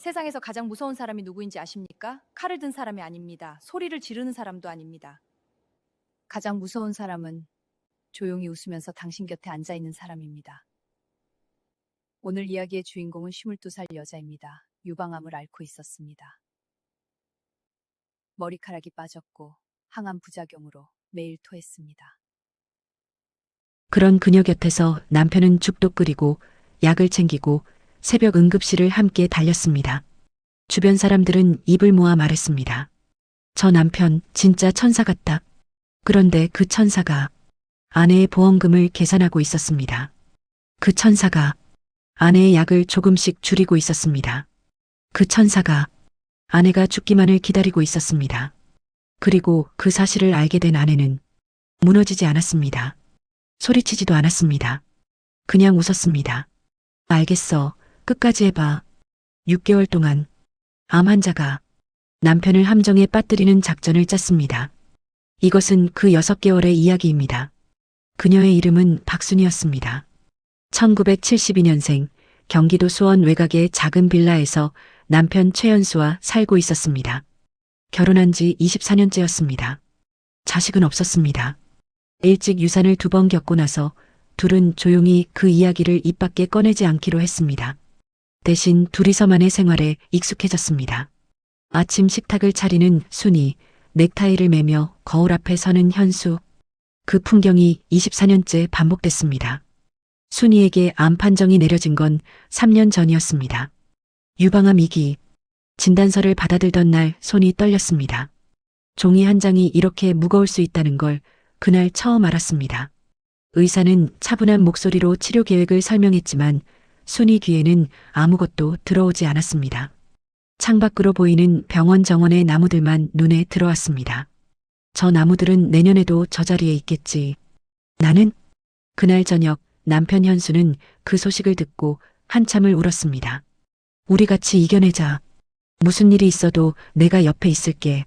세상에서 가장 무서운 사람이 누구인지 아십니까? 칼을 든 사람이 아닙니다. 소리를 지르는 사람도 아닙니다. 가장 무서운 사람은 조용히 웃으면서 당신 곁에 앉아 있는 사람입니다. 오늘 이야기의 주인공은 22살 여자입니다. 유방암을 앓고 있었습니다. 머리카락이 빠졌고 항암 부작용으로 매일 토했습니다. 그런 그녀 곁에서 남편은 죽도 끓이고 약을 챙기고 새벽 응급실을 함께 달렸습니다. 주변 사람들은 입을 모아 말했습니다. 저 남편 진짜 천사 같다. 그런데 그 천사가 아내의 보험금을 계산하고 있었습니다. 그 천사가 아내의 약을 조금씩 줄이고 있었습니다. 그 천사가 아내가 죽기만을 기다리고 있었습니다. 그리고 그 사실을 알게 된 아내는 무너지지 않았습니다. 소리치지도 않았습니다. 그냥 웃었습니다. 알겠어. 끝까지 해봐. 6개월 동안 암 환자가 남편을 함정에 빠뜨리는 작전을 짰습니다. 이것은 그 6개월의 이야기입니다. 그녀의 이름은 박순이었습니다. 1972년생 경기도 수원 외곽의 작은 빌라에서 남편 최연수와 살고 있었습니다. 결혼한 지 24년째였습니다. 자식은 없었습니다. 일찍 유산을 2번 겪고 나서 둘은 조용히 그 이야기를 입 밖에 꺼내지 않기로 했습니다. 대신 둘이서만의 생활에 익숙해졌습니다. 아침 식탁을 차리는 순이, 넥타이를 매며 거울 앞에 서는 현수. 그 풍경이 24년째 반복됐습니다. 순이에게 암 판정이 내려진 건 3년 전이었습니다. 유방암 2기. 진단서를 받아들던 날 손이 떨렸습니다. 종이 한 장이 이렇게 무거울 수 있다는 걸 그날 처음 알았습니다. 의사는 차분한 목소리로 치료 계획을 설명했지만 순이 귀에는 아무것도 들어오지 않았습니다. 창밖으로 보이는 병원 정원의 나무들만 눈에 들어왔습니다. 저 나무들은 내년에도 저 자리에 있겠지. 나는? 그날 저녁 남편 현수는 그 소식을 듣고 한참을 울었습니다. 우리 같이 이겨내자. 무슨 일이 있어도 내가 옆에 있을게.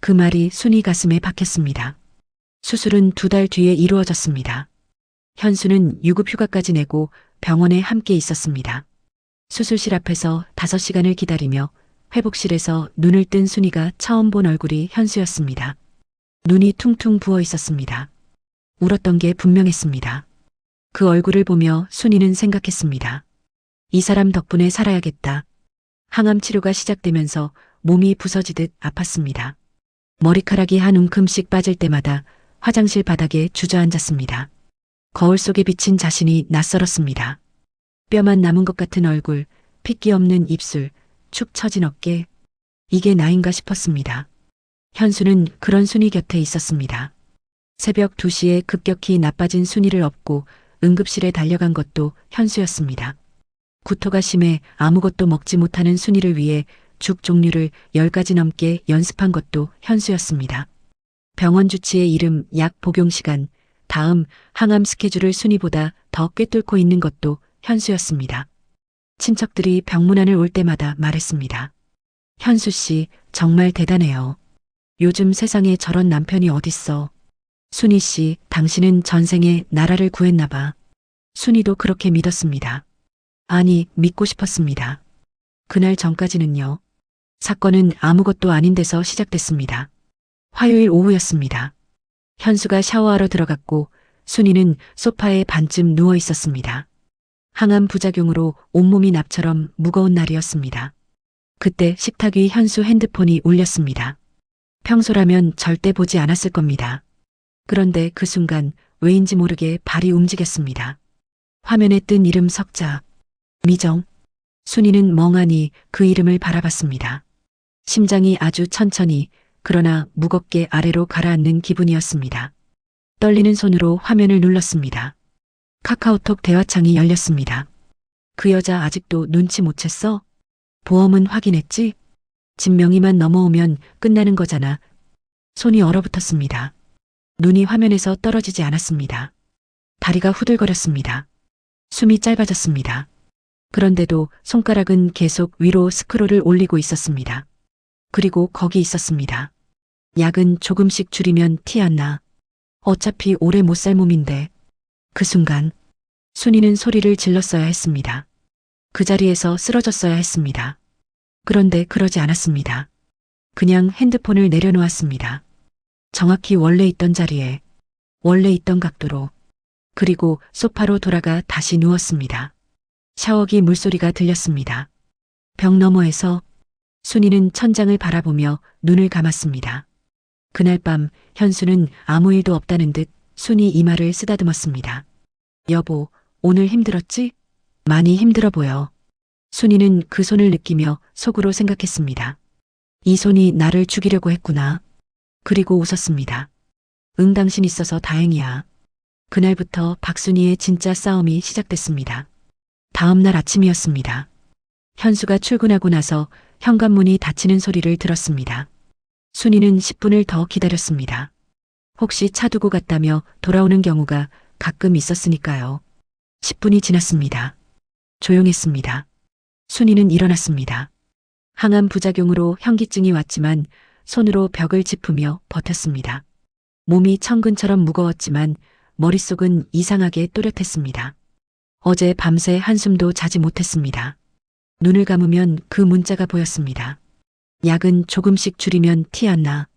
그 말이 순이 가슴에 박혔습니다. 수술은 2달 뒤에 이루어졌습니다. 현수는 유급휴가까지 내고 병원에 함께 있었습니다. 수술실 앞에서 5시간을 기다리며 회복실에서 눈을 뜬 순이가 처음 본 얼굴이 현수였습니다. 눈이 퉁퉁 부어 있었습니다. 울었던 게 분명했습니다. 그 얼굴을 보며 순이는 생각했습니다. 이 사람 덕분에 살아야겠다. 항암 치료가 시작되면서 몸이 부서지듯 아팠습니다. 머리카락이 한 움큼씩 빠질 때마다 화장실 바닥에 주저앉았습니다. 거울 속에 비친 자신이 낯설었습니다. 뼈만 남은 것 같은 얼굴, 핏기 없는 입술, 축 처진 어깨. 이게 나인가 싶었습니다. 현수는 그런 순이 곁에 있었습니다. 새벽 2시에 급격히 나빠진 순이를 업고 응급실에 달려간 것도 현수였습니다. 구토가 심해 아무것도 먹지 못하는 순이를 위해 죽 종류를 10가지 넘게 연습한 것도 현수였습니다. 병원 주치의 이름, 약 복용 시간, 다음 항암 스케줄을 순이보다 더 꿰뚫고 있는 것도 현수였습니다. 친척들이 병문안을 올 때마다 말했습니다. 현수 씨, 정말 대단해요. 요즘 세상에 저런 남편이 어딨어. 순이 씨, 당신은 전생에 나라를 구했나 봐. 순이도 그렇게 믿었습니다. 아니, 믿고 싶었습니다. 그날 전까지는요. 사건은 아무것도 아닌 데서 시작됐습니다. 화요일 오후였습니다. 현수가 샤워하러 들어갔고 순이는 소파에 반쯤 누워 있었습니다. 항암 부작용으로 온몸이 납처럼 무거운 날이었습니다. 그때 식탁 위 현수 핸드폰이 울렸습니다. 평소라면 절대 보지 않았을 겁니다. 그런데 그 순간 왜인지 모르게 발이 움직였습니다. 화면에 뜬 이름 석자, 미정. 순이는 멍하니 그 이름을 바라봤습니다. 심장이 아주 천천히 그러나 무겁게 아래로 가라앉는 기분이었습니다. 떨리는 손으로 화면을 눌렀습니다. 카카오톡 대화창이 열렸습니다. 그 여자 아직도 눈치 못 챘어? 보험은 확인했지? 집 명의만 넘어오면 끝나는 거잖아. 손이 얼어붙었습니다. 눈이 화면에서 떨어지지 않았습니다. 다리가 후들거렸습니다. 숨이 짧아졌습니다. 그런데도 손가락은 계속 위로 스크롤을 올리고 있었습니다. 그리고 거기 있었습니다. 약은 조금씩 줄이면 티 안 나. 어차피 오래 못 살 몸인데. 그 순간 순이는 소리를 질렀어야 했습니다. 그 자리에서 쓰러졌어야 했습니다. 그런데 그러지 않았습니다. 그냥 핸드폰을 내려놓았습니다. 정확히 원래 있던 자리에, 원래 있던 각도로, 그리고 소파로 돌아가 다시 누웠습니다. 샤워기 물소리가 들렸습니다. 벽 너머에서 순이는 천장을 바라보며 눈을 감았습니다. 그날 밤 현수는 아무 일도 없다는 듯 순이 이마를 쓰다듬었습니다. 여보, 오늘 힘들었지? 많이 힘들어 보여. 순이는 그 손을 느끼며 속으로 생각했습니다. 이 손이 나를 죽이려고 했구나. 그리고 웃었습니다. 응, 당신 있어서 다행이야. 그날부터 박순이의 진짜 싸움이 시작됐습니다. 다음 날 아침이었습니다. 현수가 출근하고 나서 현관문이 닫히는 소리를 들었습니다. 순이는 10분을 더 기다렸습니다. 혹시 차 두고 갔다며 돌아오는 경우가 가끔 있었으니까요. 10분이 지났습니다. 조용했습니다. 순이는 일어났습니다. 항암 부작용으로 현기증이 왔지만 손으로 벽을 짚으며 버텼습니다. 몸이 천근처럼 무거웠지만 머릿속은 이상하게 또렷했습니다. 어제 밤새 한숨도 자지 못했습니다. 눈을 감으면 그 문자가 보였습니다. 약은 조금씩 줄이면 티 안 나.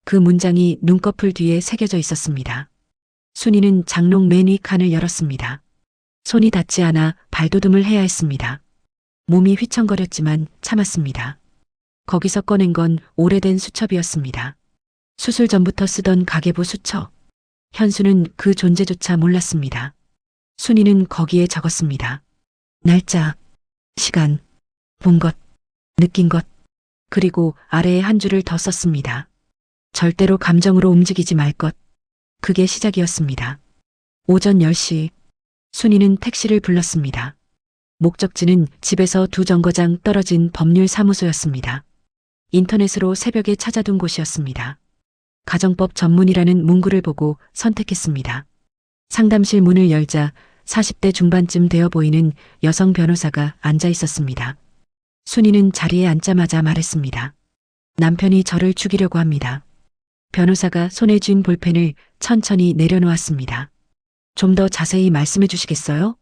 그 문장이 눈꺼풀 뒤에 새겨져 있었습니다. 순이는 장롱 맨 위 칸을 열었습니다. 손이 닿지 않아 발돋움을 해야 했습니다. 몸이 휘청거렸지만 참았습니다. 거기서 꺼낸 건 오래된 수첩이었습니다. 수술 전부터 쓰던 가계부 수첩. 현수는 그 존재조차 몰랐습니다. 순이는 거기에 적었습니다. 날짜, 시간, 본 것, 느낀 것, 그리고 아래에 한 줄을 더 썼습니다. 절대로 감정으로 움직이지 말 것. 그게 시작이었습니다. 오전 10시, 순이는 택시를 불렀습니다. 목적지는 집에서 2정거장 떨어진 법률사무소였습니다. 인터넷으로 새벽에 찾아둔 곳이었습니다. 가정법 전문이라는 문구를 보고 선택했습니다. 상담실 문을 열자 40대 중반쯤 되어 보이는 여성 변호사가 앉아 있었습니다. 순이는 자리에 앉자마자 말했습니다. 남편이 저를 죽이려고 합니다. 변호사가 손에 쥔 볼펜을 천천히 내려놓았습니다. 좀 더 자세히 말씀해 주시겠어요?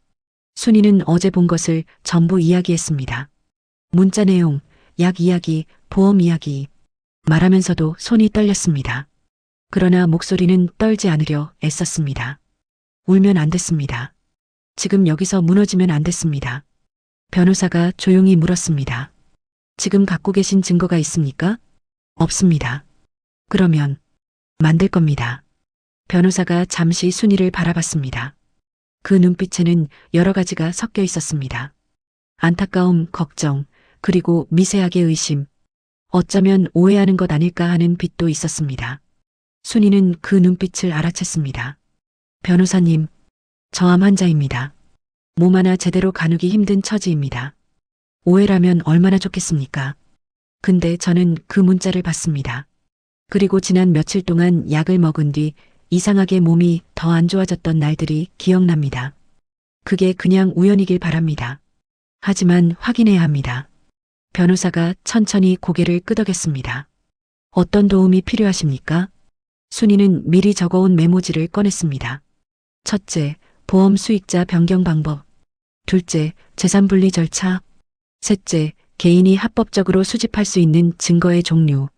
순이는 어제 본 것을 전부 이야기했습니다. 문자 내용, 약 이야기, 보험 이야기. 말하면서도 손이 떨렸습니다. 그러나 목소리는 떨지 않으려 애썼습니다. 울면 안 됐습니다. 지금 여기서 무너지면 안 됐습니다. 변호사가 조용히 물었습니다. 지금 갖고 계신 증거가 있습니까? 없습니다. 그러면 만들 겁니다. 변호사가 잠시 순이를 바라봤습니다. 그 눈빛에는 여러 가지가 섞여 있었습니다. 안타까움, 걱정, 그리고 미세하게 의심. 어쩌면 오해하는 것 아닐까 하는 빛도 있었습니다. 순이는 그 눈빛을 알아챘습니다. 변호사님, 저암 환자입니다. 몸 하나 제대로 가누기 힘든 처지입니다. 오해라면 얼마나 좋겠습니까? 근데 저는 그 문자를 받습니다. 그리고 지난 며칠 동안 약을 먹은 뒤 이상하게 몸이 더 안 좋아졌던 날들이 기억납니다. 그게 그냥 우연이길 바랍니다. 하지만 확인해야 합니다. 변호사가 천천히 고개를 끄덕였습니다. 어떤 도움이 필요하십니까? 순이는 미리 적어온 메모지를 꺼냈습니다. 첫째, 보험 수익자 변경 방법. 둘째, 재산 분리 절차. 셋째, 개인이 합법적으로 수집할 수 있는 증거의 종류.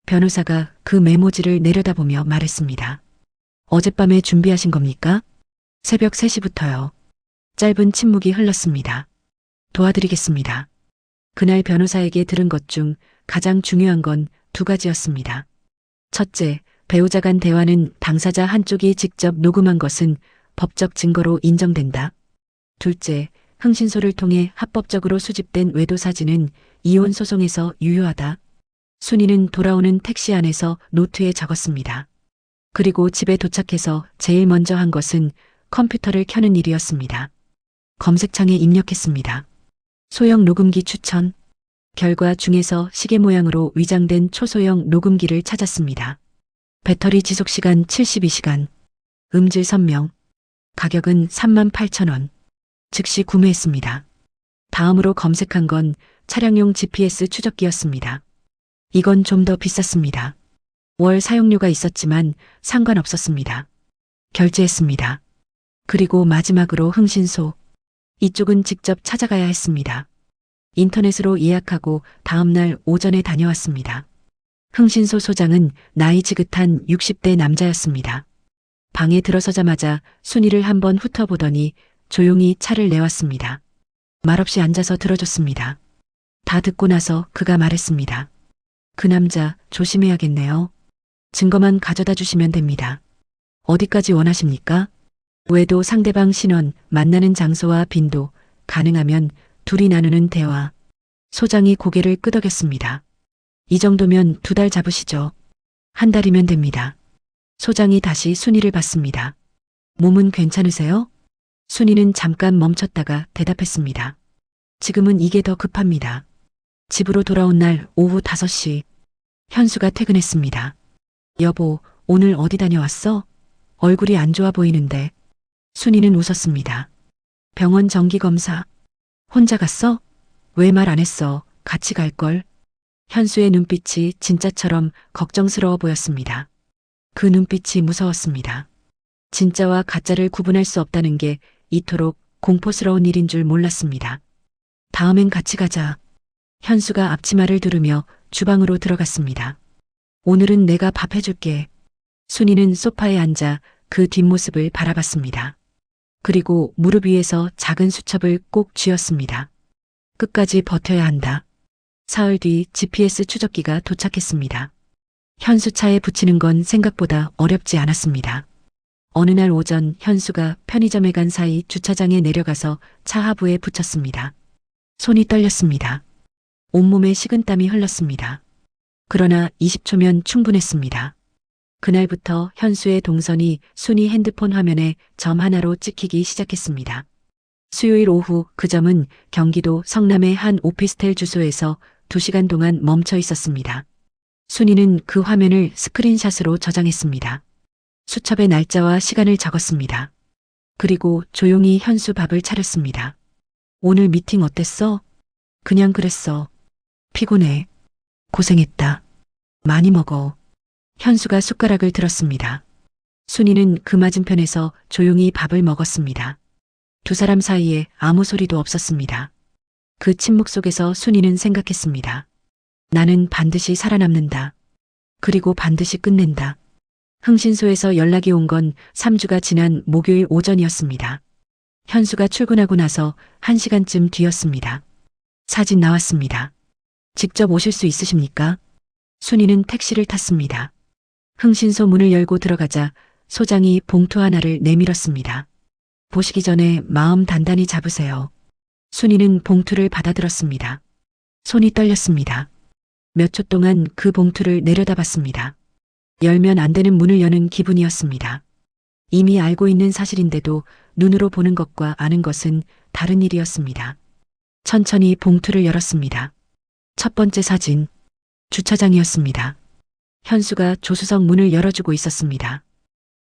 변호사가 그 메모지를 내려다보며 말했습니다. 어젯밤에 준비하신 겁니까? 새벽 3시부터요. 짧은 침묵이 흘렀습니다. 도와드리겠습니다. 그날 변호사에게 들은 것 중 가장 중요한 건 2가지였습니다. 첫째, 배우자 간 대화는 당사자 한쪽이 직접 녹음한 것은 법적 증거로 인정된다. 둘째, 흥신소를 통해 합법적으로 수집된 외도 사진은 이혼 소송에서 유효하다. 순이는 돌아오는 택시 안에서 노트에 적었습니다. 그리고 집에 도착해서 제일 먼저 한 것은 컴퓨터를 켜는 일이었습니다. 검색창에 입력했습니다. 소형 녹음기 추천. 결과 중에서 시계 모양으로 위장된 초소형 녹음기를 찾았습니다. 배터리 지속시간 72시간. 음질 선명. 가격은 38,000원. 즉시 구매했습니다. 다음으로 검색한 건 차량용 GPS 추적기였습니다. 이건 좀 더 비쌌습니다. 월 사용료가 있었지만 상관없었습니다. 결제했습니다. 그리고 마지막으로 흥신소. 이쪽은 직접 찾아가야 했습니다. 인터넷으로 예약하고 다음날 오전에 다녀왔습니다. 흥신소 소장은 나이 지긋한 60대 남자였습니다. 방에 들어서자마자 순이를 한번 훑어보더니 조용히 차를 내왔습니다. 말없이 앉아서 들어줬습니다. 다 듣고 나서 그가 말했습니다. 그 남자 조심해야겠네요. 증거만 가져다 주시면 됩니다. 어디까지 원하십니까? 외도 상대방 신원, 만나는 장소와 빈도, 가능하면 둘이 나누는 대화. 소장이 고개를 끄덕였습니다. 이 정도면 2달 잡으시죠. 1달이면 됩니다. 소장이 다시 순이를 봤습니다. 몸은 괜찮으세요? 순이는 잠깐 멈췄다가 대답했습니다. 지금은 이게 더 급합니다. 집으로 돌아온 날 오후 5시. 현수가 퇴근했습니다. 여보, 오늘 어디 다녀왔어? 얼굴이 안 좋아 보이는데. 순이는 웃었습니다. 병원 정기검사. 혼자 갔어? 왜 말 안 했어? 같이 갈걸? 현수의 눈빛이 진짜처럼 걱정스러워 보였습니다. 그 눈빛이 무서웠습니다. 진짜와 가짜를 구분할 수 없다는 게 이토록 공포스러운 일인 줄 몰랐습니다. 다음엔 같이 가자. 현수가 앞치마를 두르며 주방으로 들어갔습니다. 오늘은 내가 밥 해줄게. 순이는 소파에 앉아 그 뒷모습을 바라봤습니다. 그리고 무릎 위에서 작은 수첩을 꼭 쥐었습니다. 끝까지 버텨야 한다. 사흘 뒤 GPS 추적기가 도착했습니다. 현수 차에 붙이는 건 생각보다 어렵지 않았습니다. 어느 날 오전 현수가 편의점에 간 사이 주차장에 내려가서 차 하부에 붙였습니다. 손이 떨렸습니다. 온몸에 식은땀이 흘렀습니다. 그러나 20초면 충분했습니다. 그날부터 현수의 동선이 순이 핸드폰 화면에 점 하나로 찍히기 시작했습니다. 수요일 오후 그 점은 경기도 성남의 한 오피스텔 주소에서 2시간 동안 멈춰 있었습니다. 순이는 그 화면을 스크린샷으로 저장했습니다. 수첩에 날짜와 시간을 적었습니다. 그리고 조용히 현수 밥을 차렸습니다. 오늘 미팅 어땠어? 그냥 그랬어. 피곤해. 고생했다. 많이 먹어. 현수가 숟가락을 들었습니다. 순이는 그 맞은편에서 조용히 밥을 먹었습니다. 2사람 사이에 아무 소리도 없었습니다. 그 침묵 속에서 순이는 생각했습니다. 나는 반드시 살아남는다. 그리고 반드시 끝낸다. 흥신소에서 연락이 온 건 3주가 지난 목요일 오전이었습니다. 현수가 출근하고 나서 1시간쯤 뒤였습니다. 사진 나왔습니다. 직접 오실 수 있으십니까? 순이는 택시를 탔습니다. 흥신소 문을 열고 들어가자 소장이 봉투 하나를 내밀었습니다. 보시기 전에 마음 단단히 잡으세요. 순이는 봉투를 받아들었습니다. 손이 떨렸습니다. 몇 초 동안 그 봉투를 내려다봤습니다. 열면 안 되는 문을 여는 기분이었습니다. 이미 알고 있는 사실인데도 눈으로 보는 것과 아는 것은 다른 일이었습니다. 천천히 봉투를 열었습니다. 첫 번째 사진, 주차장이었습니다. 현수가 조수석 문을 열어주고 있었습니다.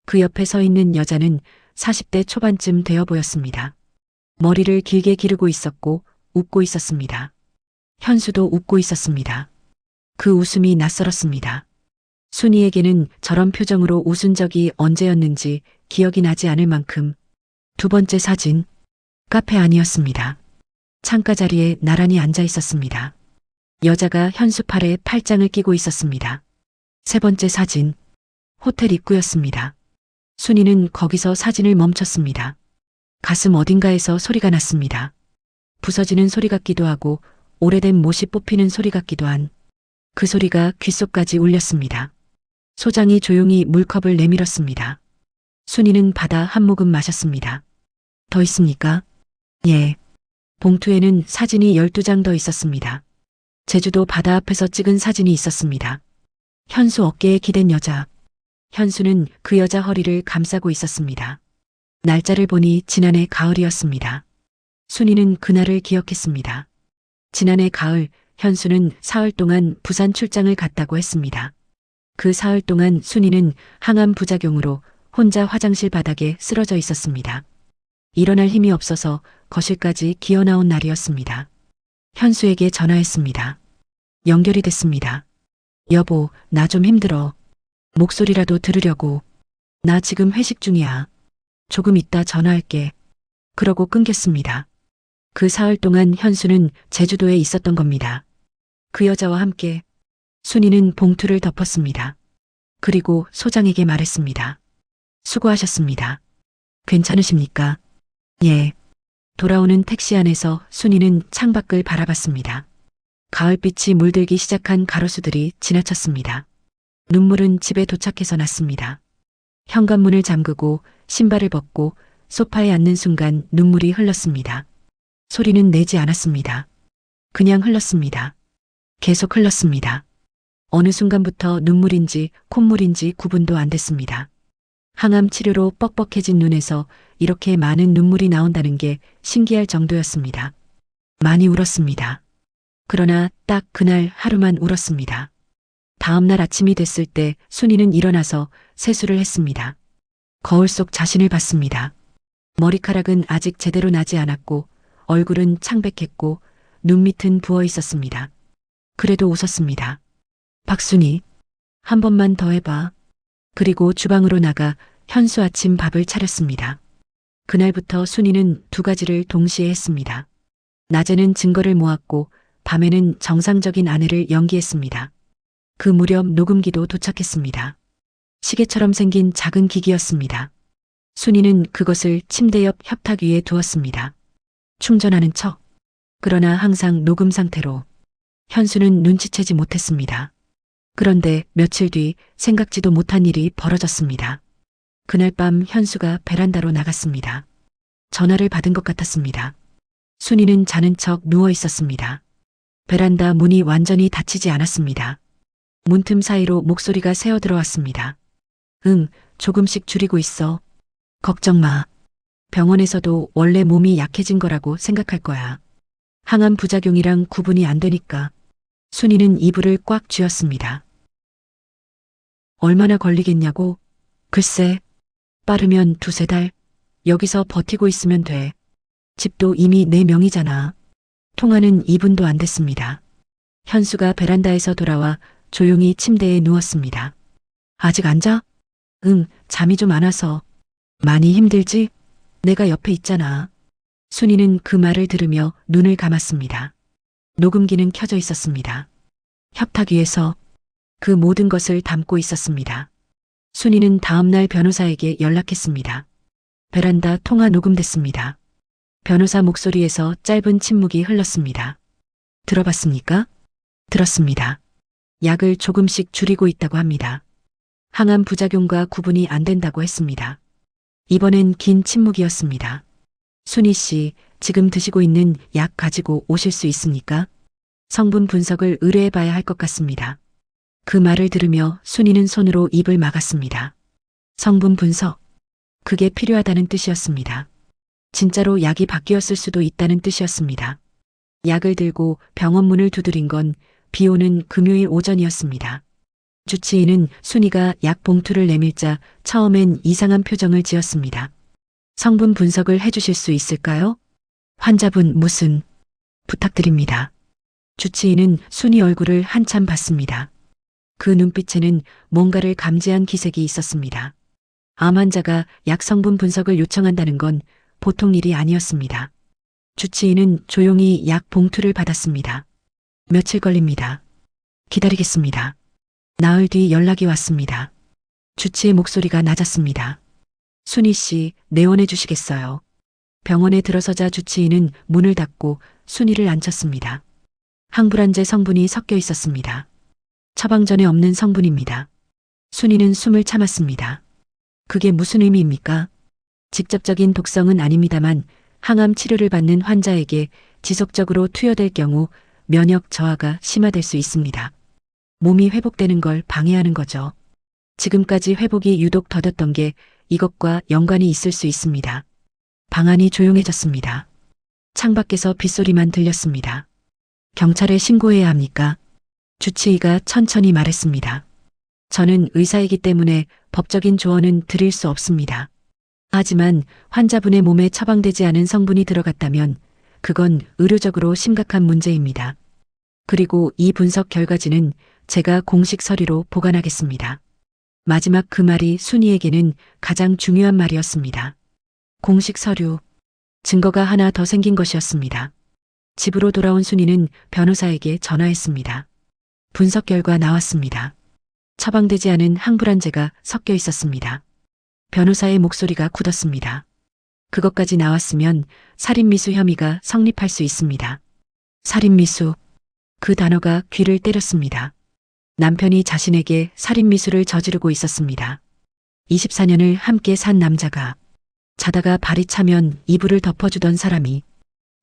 그 옆에 서 있는 여자는 40대 초반쯤 되어 보였습니다. 머리를 길게 기르고 있었고 웃고 있었습니다. 현수도 웃고 있었습니다. 그 웃음이 낯설었습니다. 순이에게는 저런 표정으로 웃은 적이 언제였는지 기억이 나지 않을 만큼. 2번째 사진, 카페 안이었습니다. 창가 자리에 나란히 앉아 있었습니다. 여자가 현수 팔에 팔짱을 끼고 있었습니다. 3번째 사진, 호텔 입구였습니다. 순이는 거기서 사진을 멈췄습니다. 가슴 어딘가에서 소리가 났습니다. 부서지는 소리 같기도 하고 오래된 못이 뽑히는 소리 같기도 한 그 소리가 귓속까지 울렸습니다. 소장이 조용히 물컵을 내밀었습니다. 순이는 받아 한 모금 마셨습니다. 더 있습니까? 예. 봉투에는 사진이 12장 더 있었습니다. 제주도 바다 앞에서 찍은 사진이 있었습니다. 현수 어깨에 기댄 여자. 현수는 그 여자 허리를 감싸고 있었습니다. 날짜를 보니 지난해 가을이었습니다. 순이는 그날을 기억했습니다. 지난해 가을 현수는 사흘 동안 부산 출장을 갔다고 했습니다. 그 사흘 동안 순이는 항암 부작용으로 혼자 화장실 바닥에 쓰러져 있었습니다. 일어날 힘이 없어서 거실까지 기어나온 날이었습니다. 현수에게 전화했습니다. 연결이 됐습니다. 여보, 나 좀 힘들어. 목소리라도 들으려고. 나 지금 회식 중이야. 조금 있다 전화할게. 그러고 끊겼습니다. 그 사흘 동안 현수는 제주도에 있었던 겁니다. 그 여자와 함께 순이는 봉투를 덮었습니다. 그리고 소장에게 말했습니다. 수고하셨습니다. 괜찮으십니까? 예. 돌아오는 택시 안에서 순이는 창밖을 바라봤습니다. 가을빛이 물들기 시작한 가로수들이 지나쳤습니다. 눈물은 집에 도착해서 났습니다. 현관문을 잠그고 신발을 벗고 소파에 앉는 순간 눈물이 흘렀습니다. 소리는 내지 않았습니다. 그냥 흘렀습니다. 계속 흘렀습니다. 어느 순간부터 눈물인지 콧물인지 구분도 안 됐습니다. 항암 치료로 뻑뻑해진 눈에서 이렇게 많은 눈물이 나온다는 게 신기할 정도였습니다. 많이 울었습니다. 그러나 딱 그날 하루만 울었습니다. 다음 날 아침이 됐을 때 순이는 일어나서 세수를 했습니다. 거울 속 자신을 봤습니다. 머리카락은 아직 제대로 나지 않았고 얼굴은 창백했고 눈 밑은 부어 있었습니다. 그래도 웃었습니다. 박순이, 한 번만 더 해봐. 그리고 주방으로 나가 현수 아침 밥을 차렸습니다. 그날부터 순이는 두 가지를 동시에 했습니다. 낮에는 증거를 모았고 밤에는 정상적인 아내를 연기했습니다. 그 무렵 녹음기도 도착했습니다. 시계처럼 생긴 작은 기기였습니다. 순이는 그것을 침대 옆 협탁 위에 두었습니다. 충전하는 척. 그러나 항상 녹음 상태로. 현수는 눈치채지 못했습니다. 그런데 며칠 뒤 생각지도 못한 일이 벌어졌습니다. 그날 밤 현수가 베란다로 나갔습니다. 전화를 받은 것 같았습니다. 순이는 자는 척 누워 있었습니다. 베란다 문이 완전히 닫히지 않았습니다. 문틈 사이로 목소리가 새어 들어왔습니다. 응, 조금씩 줄이고 있어. 걱정 마. 병원에서도 원래 몸이 약해진 거라고 생각할 거야. 항암 부작용이랑 구분이 안 되니까. 순이는 이불을 꽉 쥐었습니다. 얼마나 걸리겠냐고? 글쎄, 빠르면 2~3달. 여기서 버티고 있으면 돼. 집도 이미 내 명의잖아. 통화는 2분도 안 됐습니다. 현수가 베란다에서 돌아와 조용히 침대에 누웠습니다. 아직 안 자? 응, 잠이 좀 안 와서. 많이 힘들지? 내가 옆에 있잖아. 순이는 그 말을 들으며 눈을 감았습니다. 녹음기는 켜져 있었습니다. 협탁 위에서 그 모든 것을 담고 있었습니다. 순이는 다음날 변호사에게 연락했습니다. 베란다 통화 녹음됐습니다. 변호사 목소리에서 짧은 침묵이 흘렀습니다. 들어봤습니까? 들었습니다. 약을 조금씩 줄이고 있다고 합니다. 항암 부작용과 구분이 안 된다고 했습니다. 이번엔 긴 침묵이었습니다. 순이 씨, 지금 드시고 있는 약 가지고 오실 수 있습니까? 성분 분석을 의뢰해 봐야 할 것 같습니다. 그 말을 들으며 순이는 손으로 입을 막았습니다. 성분 분석. 그게 필요하다는 뜻이었습니다. 진짜로 약이 바뀌었을 수도 있다는 뜻이었습니다. 약을 들고 병원 문을 두드린 건 비 오는 금요일 오전이었습니다. 주치의는 순이가 약 봉투를 내밀자 처음엔 이상한 표정을 지었습니다. 성분 분석을 해주실 수 있을까요? 환자분 무슨 부탁드립니다. 주치의는 순이 얼굴을 한참 봤습니다. 그 눈빛에는 뭔가를 감지한 기색이 있었습니다. 암 환자가 약 성분 분석을 요청한다는 건 보통 일이 아니었습니다. 주치의는 조용히 약 봉투를 받았습니다. 며칠 걸립니다. 기다리겠습니다. 나흘 뒤 연락이 왔습니다. 주치의 목소리가 낮았습니다. 순이 씨, 내원해 주시겠어요? 병원에 들어서자 주치의는 문을 닫고 순이를 앉혔습니다. 항불안제 성분이 섞여 있었습니다. 처방전에 없는 성분입니다. 순이는 숨을 참았습니다. 그게 무슨 의미입니까? 직접적인 독성은 아닙니다만 항암 치료를 받는 환자에게 지속적으로 투여될 경우 면역 저하가 심화될 수 있습니다. 몸이 회복되는 걸 방해하는 거죠. 지금까지 회복이 유독 더뎠던 게 이것과 연관이 있을 수 있습니다. 방 안이 조용해졌습니다. 창밖에서 빗소리만 들렸습니다. 경찰에 신고해야 합니까? 주치의가 천천히 말했습니다. 저는 의사이기 때문에 법적인 조언은 드릴 수 없습니다. 하지만 환자분의 몸에 처방되지 않은 성분이 들어갔다면 그건 의료적으로 심각한 문제입니다. 그리고 이 분석 결과지는 제가 공식 서류로 보관하겠습니다. 마지막 그 말이 순이에게는 가장 중요한 말이었습니다. 공식 서류. 증거가 하나 더 생긴 것이었습니다. 집으로 돌아온 순이는 변호사에게 전화했습니다. 분석 결과 나왔습니다. 처방되지 않은 항불안제가 섞여 있었습니다. 변호사의 목소리가 굳었습니다. 그것까지 나왔으면 살인미수 혐의가 성립할 수 있습니다. 살인미수. 그 단어가 귀를 때렸습니다. 남편이 자신에게 살인미수를 저지르고 있었습니다. 24년을 함께 산 남자가 자다가 발이 차면 이불을 덮어주던 사람이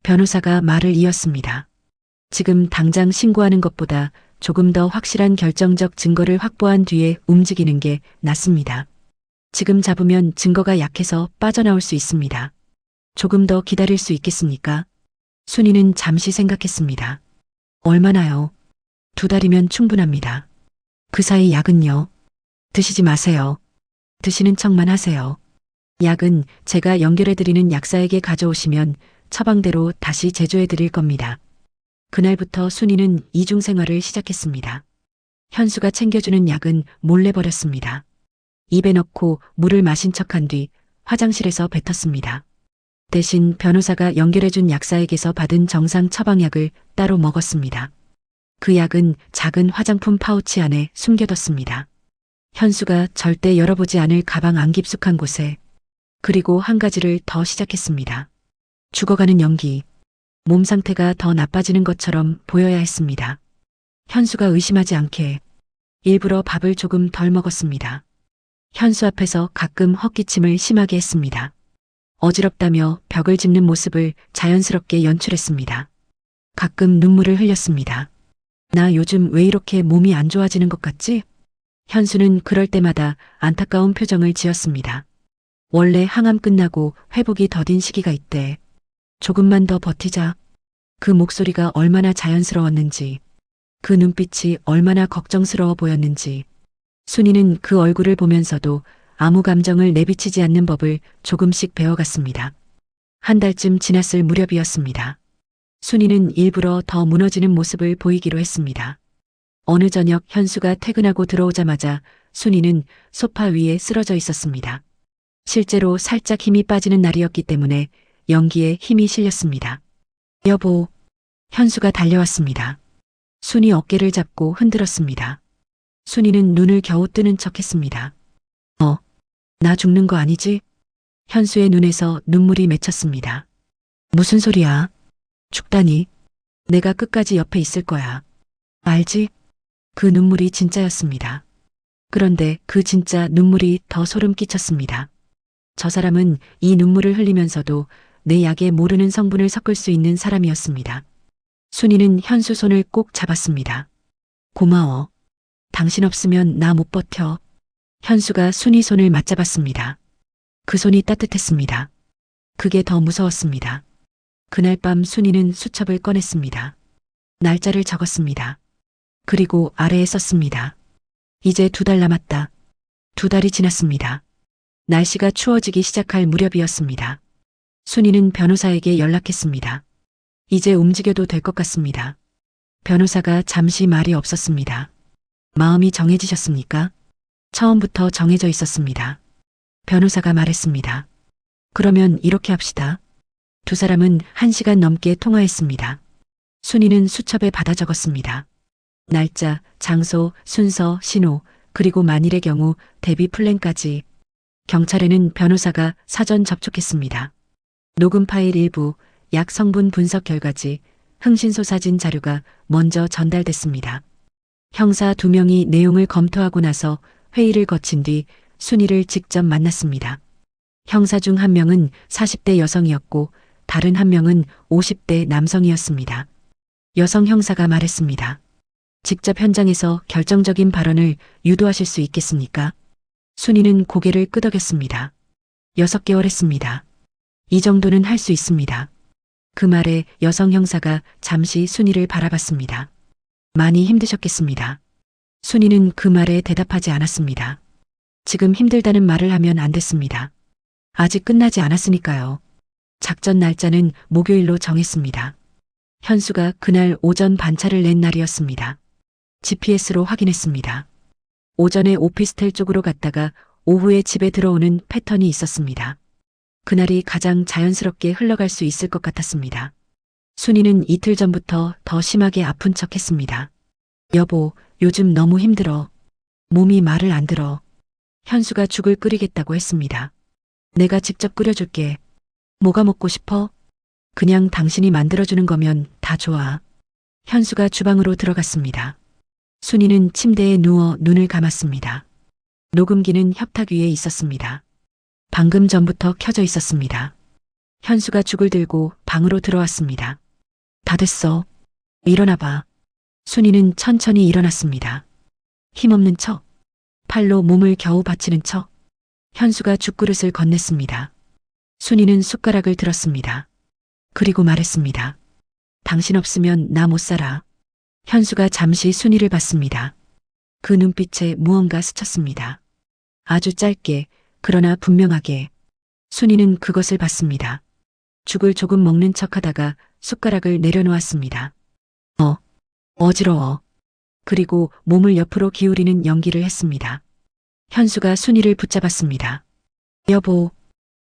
변호사가 말을 이었습니다. 지금 당장 신고하는 것보다 조금 더 확실한 결정적 증거를 확보한 뒤에 움직이는 게 낫습니다. 지금 잡으면 증거가 약해서 빠져나올 수 있습니다. 조금 더 기다릴 수 있겠습니까? 순이는 잠시 생각했습니다. 얼마나요? 2달이면 충분합니다. 그 사이 약은요? 드시지 마세요. 드시는 척만 하세요. 약은 제가 연결해드리는 약사에게 가져오시면 처방대로 다시 제조해드릴 겁니다. 그날부터 순이는 이중 생활을 시작했습니다. 현수가 챙겨주는 약은 몰래 버렸습니다. 입에 넣고 물을 마신 척한 뒤 화장실에서 뱉었습니다. 대신 변호사가 연결해준 약사에게서 받은 정상 처방약을 따로 먹었습니다. 그 약은 작은 화장품 파우치 안에 숨겨뒀습니다. 현수가 절대 열어보지 않을 가방 안 깊숙한 곳에. 그리고 한 가지를 더 시작했습니다. 죽어가는 연기. 몸 상태가 더 나빠지는 것처럼 보여야 했습니다. 현수가 의심하지 않게 일부러 밥을 조금 덜 먹었습니다. 현수 앞에서 가끔 헛기침을 심하게 했습니다. 어지럽다며 벽을 짚는 모습을 자연스럽게 연출했습니다. 가끔 눈물을 흘렸습니다. 나 요즘 왜 이렇게 몸이 안 좋아지는 것 같지? 현수는 그럴 때마다 안타까운 표정을 지었습니다. 원래 항암 끝나고 회복이 더딘 시기가 있대. 조금만 더 버티자. 그 목소리가 얼마나 자연스러웠는지, 그 눈빛이 얼마나 걱정스러워 보였는지, 순이는 그 얼굴을 보면서도 아무 감정을 내비치지 않는 법을 조금씩 배워갔습니다. 한 달쯤 지났을 무렵이었습니다. 순이는 일부러 더 무너지는 모습을 보이기로 했습니다. 어느 저녁 현수가 퇴근하고 들어오자마자 순이는 소파 위에 쓰러져 있었습니다. 실제로 살짝 힘이 빠지는 날이었기 때문에 연기에 힘이 실렸습니다. 여보, 현수가 달려왔습니다. 순이 어깨를 잡고 흔들었습니다. 순이는 눈을 겨우 뜨는 척했습니다. 나 죽는 거 아니지? 현수의 눈에서 눈물이 맺혔습니다. 무슨 소리야? 죽다니. 내가 끝까지 옆에 있을 거야. 알지? 그 눈물이 진짜였습니다. 그런데 그 진짜 눈물이 더 소름 끼쳤습니다. 저 사람은 이 눈물을 흘리면서도 내 약에 모르는 성분을 섞을 수 있는 사람이었습니다. 순이는 현수 손을 꼭 잡았습니다. 고마워. 당신 없으면 나 못 버텨. 현수가 순이 손을 맞잡았습니다. 그 손이 따뜻했습니다. 그게 더 무서웠습니다. 그날 밤 순이는 수첩을 꺼냈습니다. 날짜를 적었습니다. 그리고 아래에 썼습니다. 이제 2달 남았다. 2달이 지났습니다. 날씨가 추워지기 시작할 무렵이었습니다. 순이는 변호사에게 연락했습니다. 이제 움직여도 될 것 같습니다. 변호사가 잠시 말이 없었습니다. 마음이 정해지셨습니까? 처음부터 정해져 있었습니다. 변호사가 말했습니다. 그러면 이렇게 합시다. 두 사람은 1시간 넘게 통화했습니다. 순이는 수첩에 받아 적었습니다. 날짜, 장소, 순서, 신호, 그리고 만일의 경우 대비 플랜까지. 경찰에는 변호사가 사전 접촉했습니다. 녹음 파일 일부, 약 성분 분석 결과지, 흥신소사진 자료가 먼저 전달됐습니다. 형사 2명이 내용을 검토하고 나서 회의를 거친 뒤 순이를 직접 만났습니다. 형사 중 1명은 40대 여성이었고 다른 1명은 50대 남성이었습니다. 여성 형사가 말했습니다. 직접 현장에서 결정적인 발언을 유도하실 수 있겠습니까? 순이는 고개를 끄덕였습니다. 6개월 했습니다. 이 정도는 할 수 있습니다. 그 말에 여성 형사가 잠시 순이를 바라봤습니다. 많이 힘드셨겠습니다. 순이는 그 말에 대답하지 않았습니다. 지금 힘들다는 말을 하면 안 됐습니다. 아직 끝나지 않았으니까요. 작전 날짜는 목요일로 정했습니다. 현수가 그날 오전 반차를 낸 날이었습니다. GPS로 확인했습니다. 오전에 오피스텔 쪽으로 갔다가 오후에 집에 들어오는 패턴이 있었습니다. 그날이 가장 자연스럽게 흘러갈 수 있을 것 같았습니다. 순이는 이틀 전부터 더 심하게 아픈 척 했습니다. 여보, 요즘 너무 힘들어. 몸이 말을 안 들어. 현수가 죽을 끓이겠다고 했습니다. 내가 직접 끓여줄게. 뭐가 먹고 싶어? 그냥 당신이 만들어주는 거면 다 좋아. 현수가 주방으로 들어갔습니다. 순이는 침대에 누워 눈을 감았습니다. 녹음기는 협탁 위에 있었습니다. 방금 전부터 켜져 있었습니다. 현수가 죽을 들고 방으로 들어왔습니다. 다 됐어. 일어나봐. 순이는 천천히 일어났습니다. 힘없는 척, 팔로 몸을 겨우 받치는 척. 현수가 죽그릇을 건넸습니다. 순이는 숟가락을 들었습니다. 그리고 말했습니다. 당신 없으면 나 못 살아. 현수가 잠시 순이를 봤습니다. 그 눈빛에 무언가 스쳤습니다. 아주 짧게, 그러나 분명하게. 순이는 그것을 봤습니다. 죽을 조금 먹는 척 하다가 숟가락을 내려놓았습니다. 어지러워. 그리고 몸을 옆으로 기울이는 연기를 했습니다. 현수가 순이를 붙잡았습니다. 여보.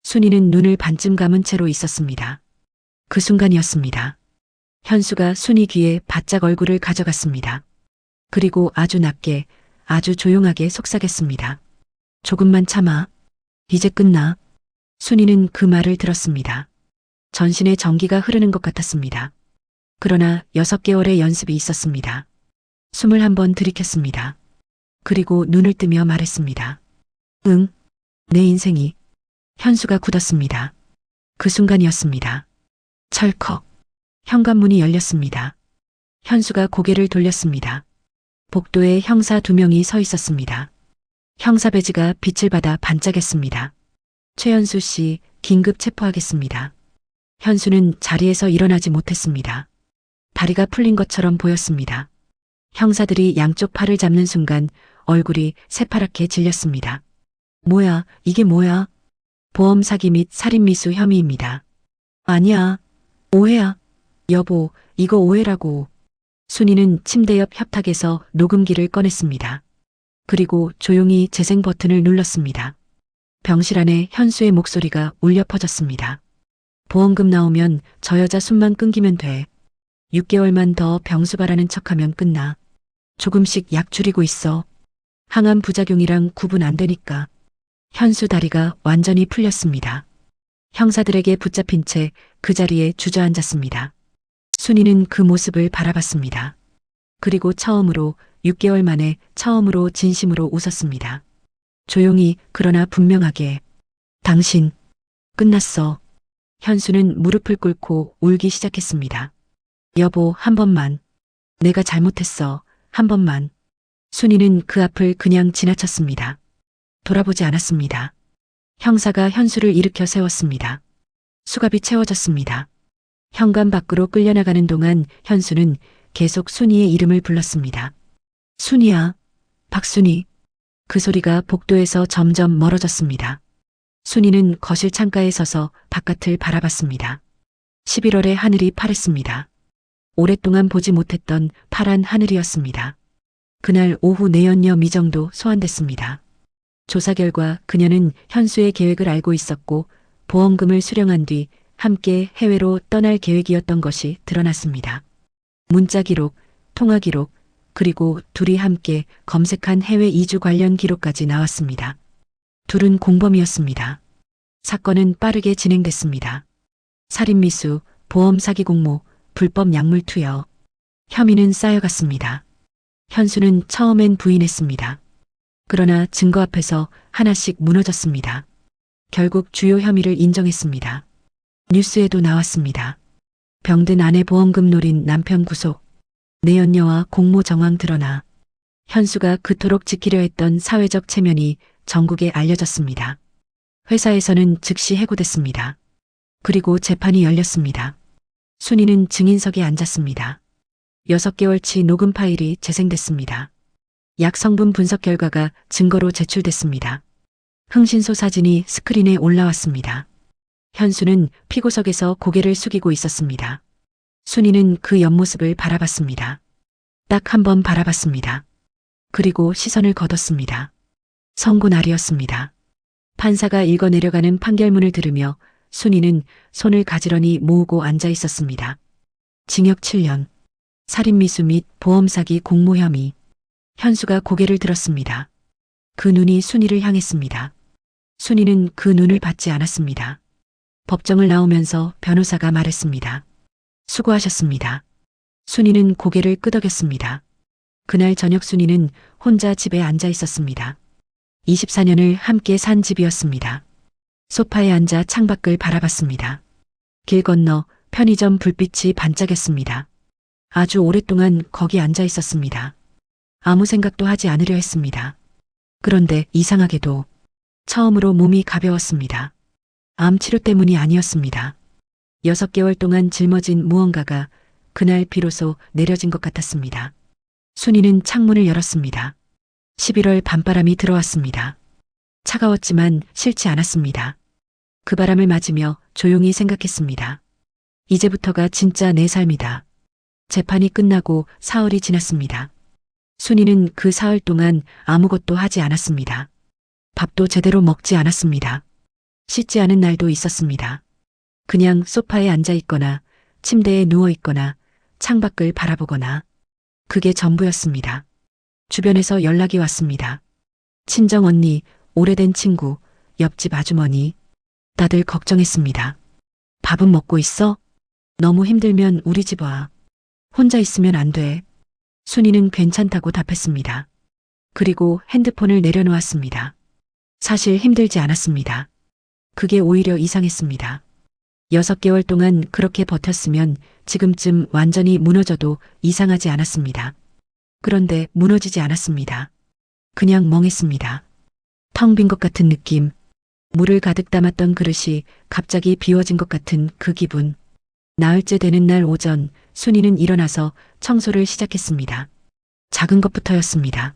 순이는 눈을 반쯤 감은 채로 있었습니다. 그 순간이었습니다. 현수가 순이 귀에 바짝 얼굴을 가져갔습니다. 그리고 아주 낮게, 아주 조용하게 속삭였습니다. 조금만 참아. 이제 끝나. 순이는 그 말을 들었습니다. 전신에 전기가 흐르는 것 같았습니다. 그러나 6개월의 연습이 있었습니다. 숨을 한번 들이켰습니다. 그리고 눈을 뜨며 말했습니다. 응, 내 인생이. 현수가 굳었습니다. 그 순간이었습니다. 철컥. 현관문이 열렸습니다. 현수가 고개를 돌렸습니다. 복도에 형사 2명이 서 있었습니다. 형사 배지가 빛을 받아 반짝였습니다. 최현수 씨, 긴급 체포하겠습니다. 현수는 자리에서 일어나지 못했습니다. 다리가 풀린 것처럼 보였습니다. 형사들이 양쪽 팔을 잡는 순간 얼굴이 새파랗게 질렸습니다. 뭐야, 이게 뭐야? 보험 사기 및 살인미수 혐의입니다. 아니야. 오해야. 여보, 이거 오해라고. 순이는 침대 옆 협탁에서 녹음기를 꺼냈습니다. 그리고 조용히 재생 버튼을 눌렀습니다. 병실 안에 현수의 목소리가 울려 퍼졌습니다. 보험금 나오면 저 여자 숨만 끊기면 돼. 6개월만 더 병수 바라는 척하면 끝나. 조금씩 약 줄이고 있어. 항암 부작용이랑 구분 안 되니까. 현수 다리가 완전히 풀렸습니다. 형사들에게 붙잡힌 채 그 자리에 주저앉았습니다. 순이는 그 모습을 바라봤습니다. 그리고 처음으로 6개월 만에 처음으로 진심으로 웃었습니다. 조용히 그러나 분명하게. 당신 끝났어. 현수는 무릎을 꿇고 울기 시작했습니다. 여보, 한 번만. 내가 잘못했어. 한 번만. 순이는 그 앞을 그냥 지나쳤습니다. 돌아보지 않았습니다. 형사가 현수를 일으켜 세웠습니다. 수갑이 채워졌습니다. 현관 밖으로 끌려나가는 동안 현수는 계속 순이의 이름을 불렀습니다. 순이야. 박순이. 그 소리가 복도에서 점점 멀어졌습니다. 순이는 거실 창가에 서서 바깥을 바라봤습니다. 11월의 하늘이 파랬습니다. 오랫동안 보지 못했던 파란 하늘이었습니다. 그날 오후 내연녀 미정도 소환됐습니다. 조사 결과 그녀는 현수의 계획을 알고 있었고 보험금을 수령한 뒤 함께 해외로 떠날 계획이었던 것이 드러났습니다. 문자 기록, 통화 기록, 그리고 둘이 함께 검색한 해외 이주 관련 기록까지 나왔습니다. 둘은 공범이었습니다. 사건은 빠르게 진행됐습니다. 살인미수, 보험 사기 공모, 불법 약물 투여. 혐의는 쌓여갔습니다. 현수는 처음엔 부인했습니다. 그러나 증거 앞에서 하나씩 무너졌습니다. 결국 주요 혐의를 인정했습니다. 뉴스에도 나왔습니다. 병든 아내 보험금 노린 남편 구속. 내연녀와 공모 정황 드러나. 현수가 그토록 지키려 했던 사회적 체면이 전국에 알려졌습니다. 회사에서는 즉시 해고됐습니다. 그리고 재판이 열렸습니다. 순이는 증인석에 앉았습니다. 6개월치 녹음 파일이 재생됐습니다. 약 성분 분석 결과가 증거로 제출됐습니다. 흥신소 사진이 스크린에 올라왔습니다. 현수는 피고석에서 고개를 숙이고 있었습니다. 순이는 그 옆모습을 바라봤습니다. 딱 한 번 바라봤습니다. 그리고 시선을 거뒀습니다. 선고 날이었습니다. 판사가 읽어내려가는 판결문을 들으며 순이는 손을 가지런히 모으고 앉아 있었습니다. 징역 7년, 살인미수 및 보험사기 공모 혐의. 현수가 고개를 들었습니다. 그 눈이 순이를 향했습니다. 순이는 그 눈을 받지 않았습니다. 법정을 나오면서 변호사가 말했습니다. 수고하셨습니다. 순이는 고개를 끄덕였습니다. 그날 저녁 순이는 혼자 집에 앉아 있었습니다. 24년을 함께 산 집이었습니다. 소파에 앉아 창밖을 바라봤습니다. 길 건너 편의점 불빛이 반짝였습니다. 아주 오랫동안 거기 앉아 있었습니다. 아무 생각도 하지 않으려 했습니다. 그런데 이상하게도 처음으로 몸이 가벼웠습니다. 암 치료 때문이 아니었습니다. 6개월 동안 짊어진 무언가가 그날 비로소 내려진 것 같았습니다. 순이는 창문을 열었습니다. 11월 밤바람이 들어왔습니다. 차가웠지만 싫지 않았습니다. 그 바람을 맞으며 조용히 생각했습니다. 이제부터가 진짜 내 삶이다. 재판이 끝나고 사흘이 지났습니다. 순이는 그 사흘 동안 아무것도 하지 않았습니다. 밥도 제대로 먹지 않았습니다. 씻지 않은 날도 있었습니다. 그냥 소파에 앉아 있거나 침대에 누워 있거나 창밖을 바라보거나 그게 전부였습니다. 주변에서 연락이 왔습니다. 친정 언니, 오래된 친구, 옆집 아주머니. 다들 걱정했습니다. 밥은 먹고 있어? 너무 힘들면 우리 집 와. 혼자 있으면 안 돼. 순이는 괜찮다고 답했습니다. 그리고 핸드폰을 내려놓았습니다. 사실 힘들지 않았습니다. 그게 오히려 이상했습니다. 6개월 동안 그렇게 버텼으면 지금쯤 완전히 무너져도 이상하지 않았습니다. 그런데 무너지지 않았습니다. 그냥 멍했습니다. 텅 빈 것 같은 느낌, 물을 가득 담았던 그릇이 갑자기 비워진 것 같은 그 기분. 나흘째 되는 날 오전, 순이는 일어나서 청소를 시작했습니다. 작은 것부터였습니다.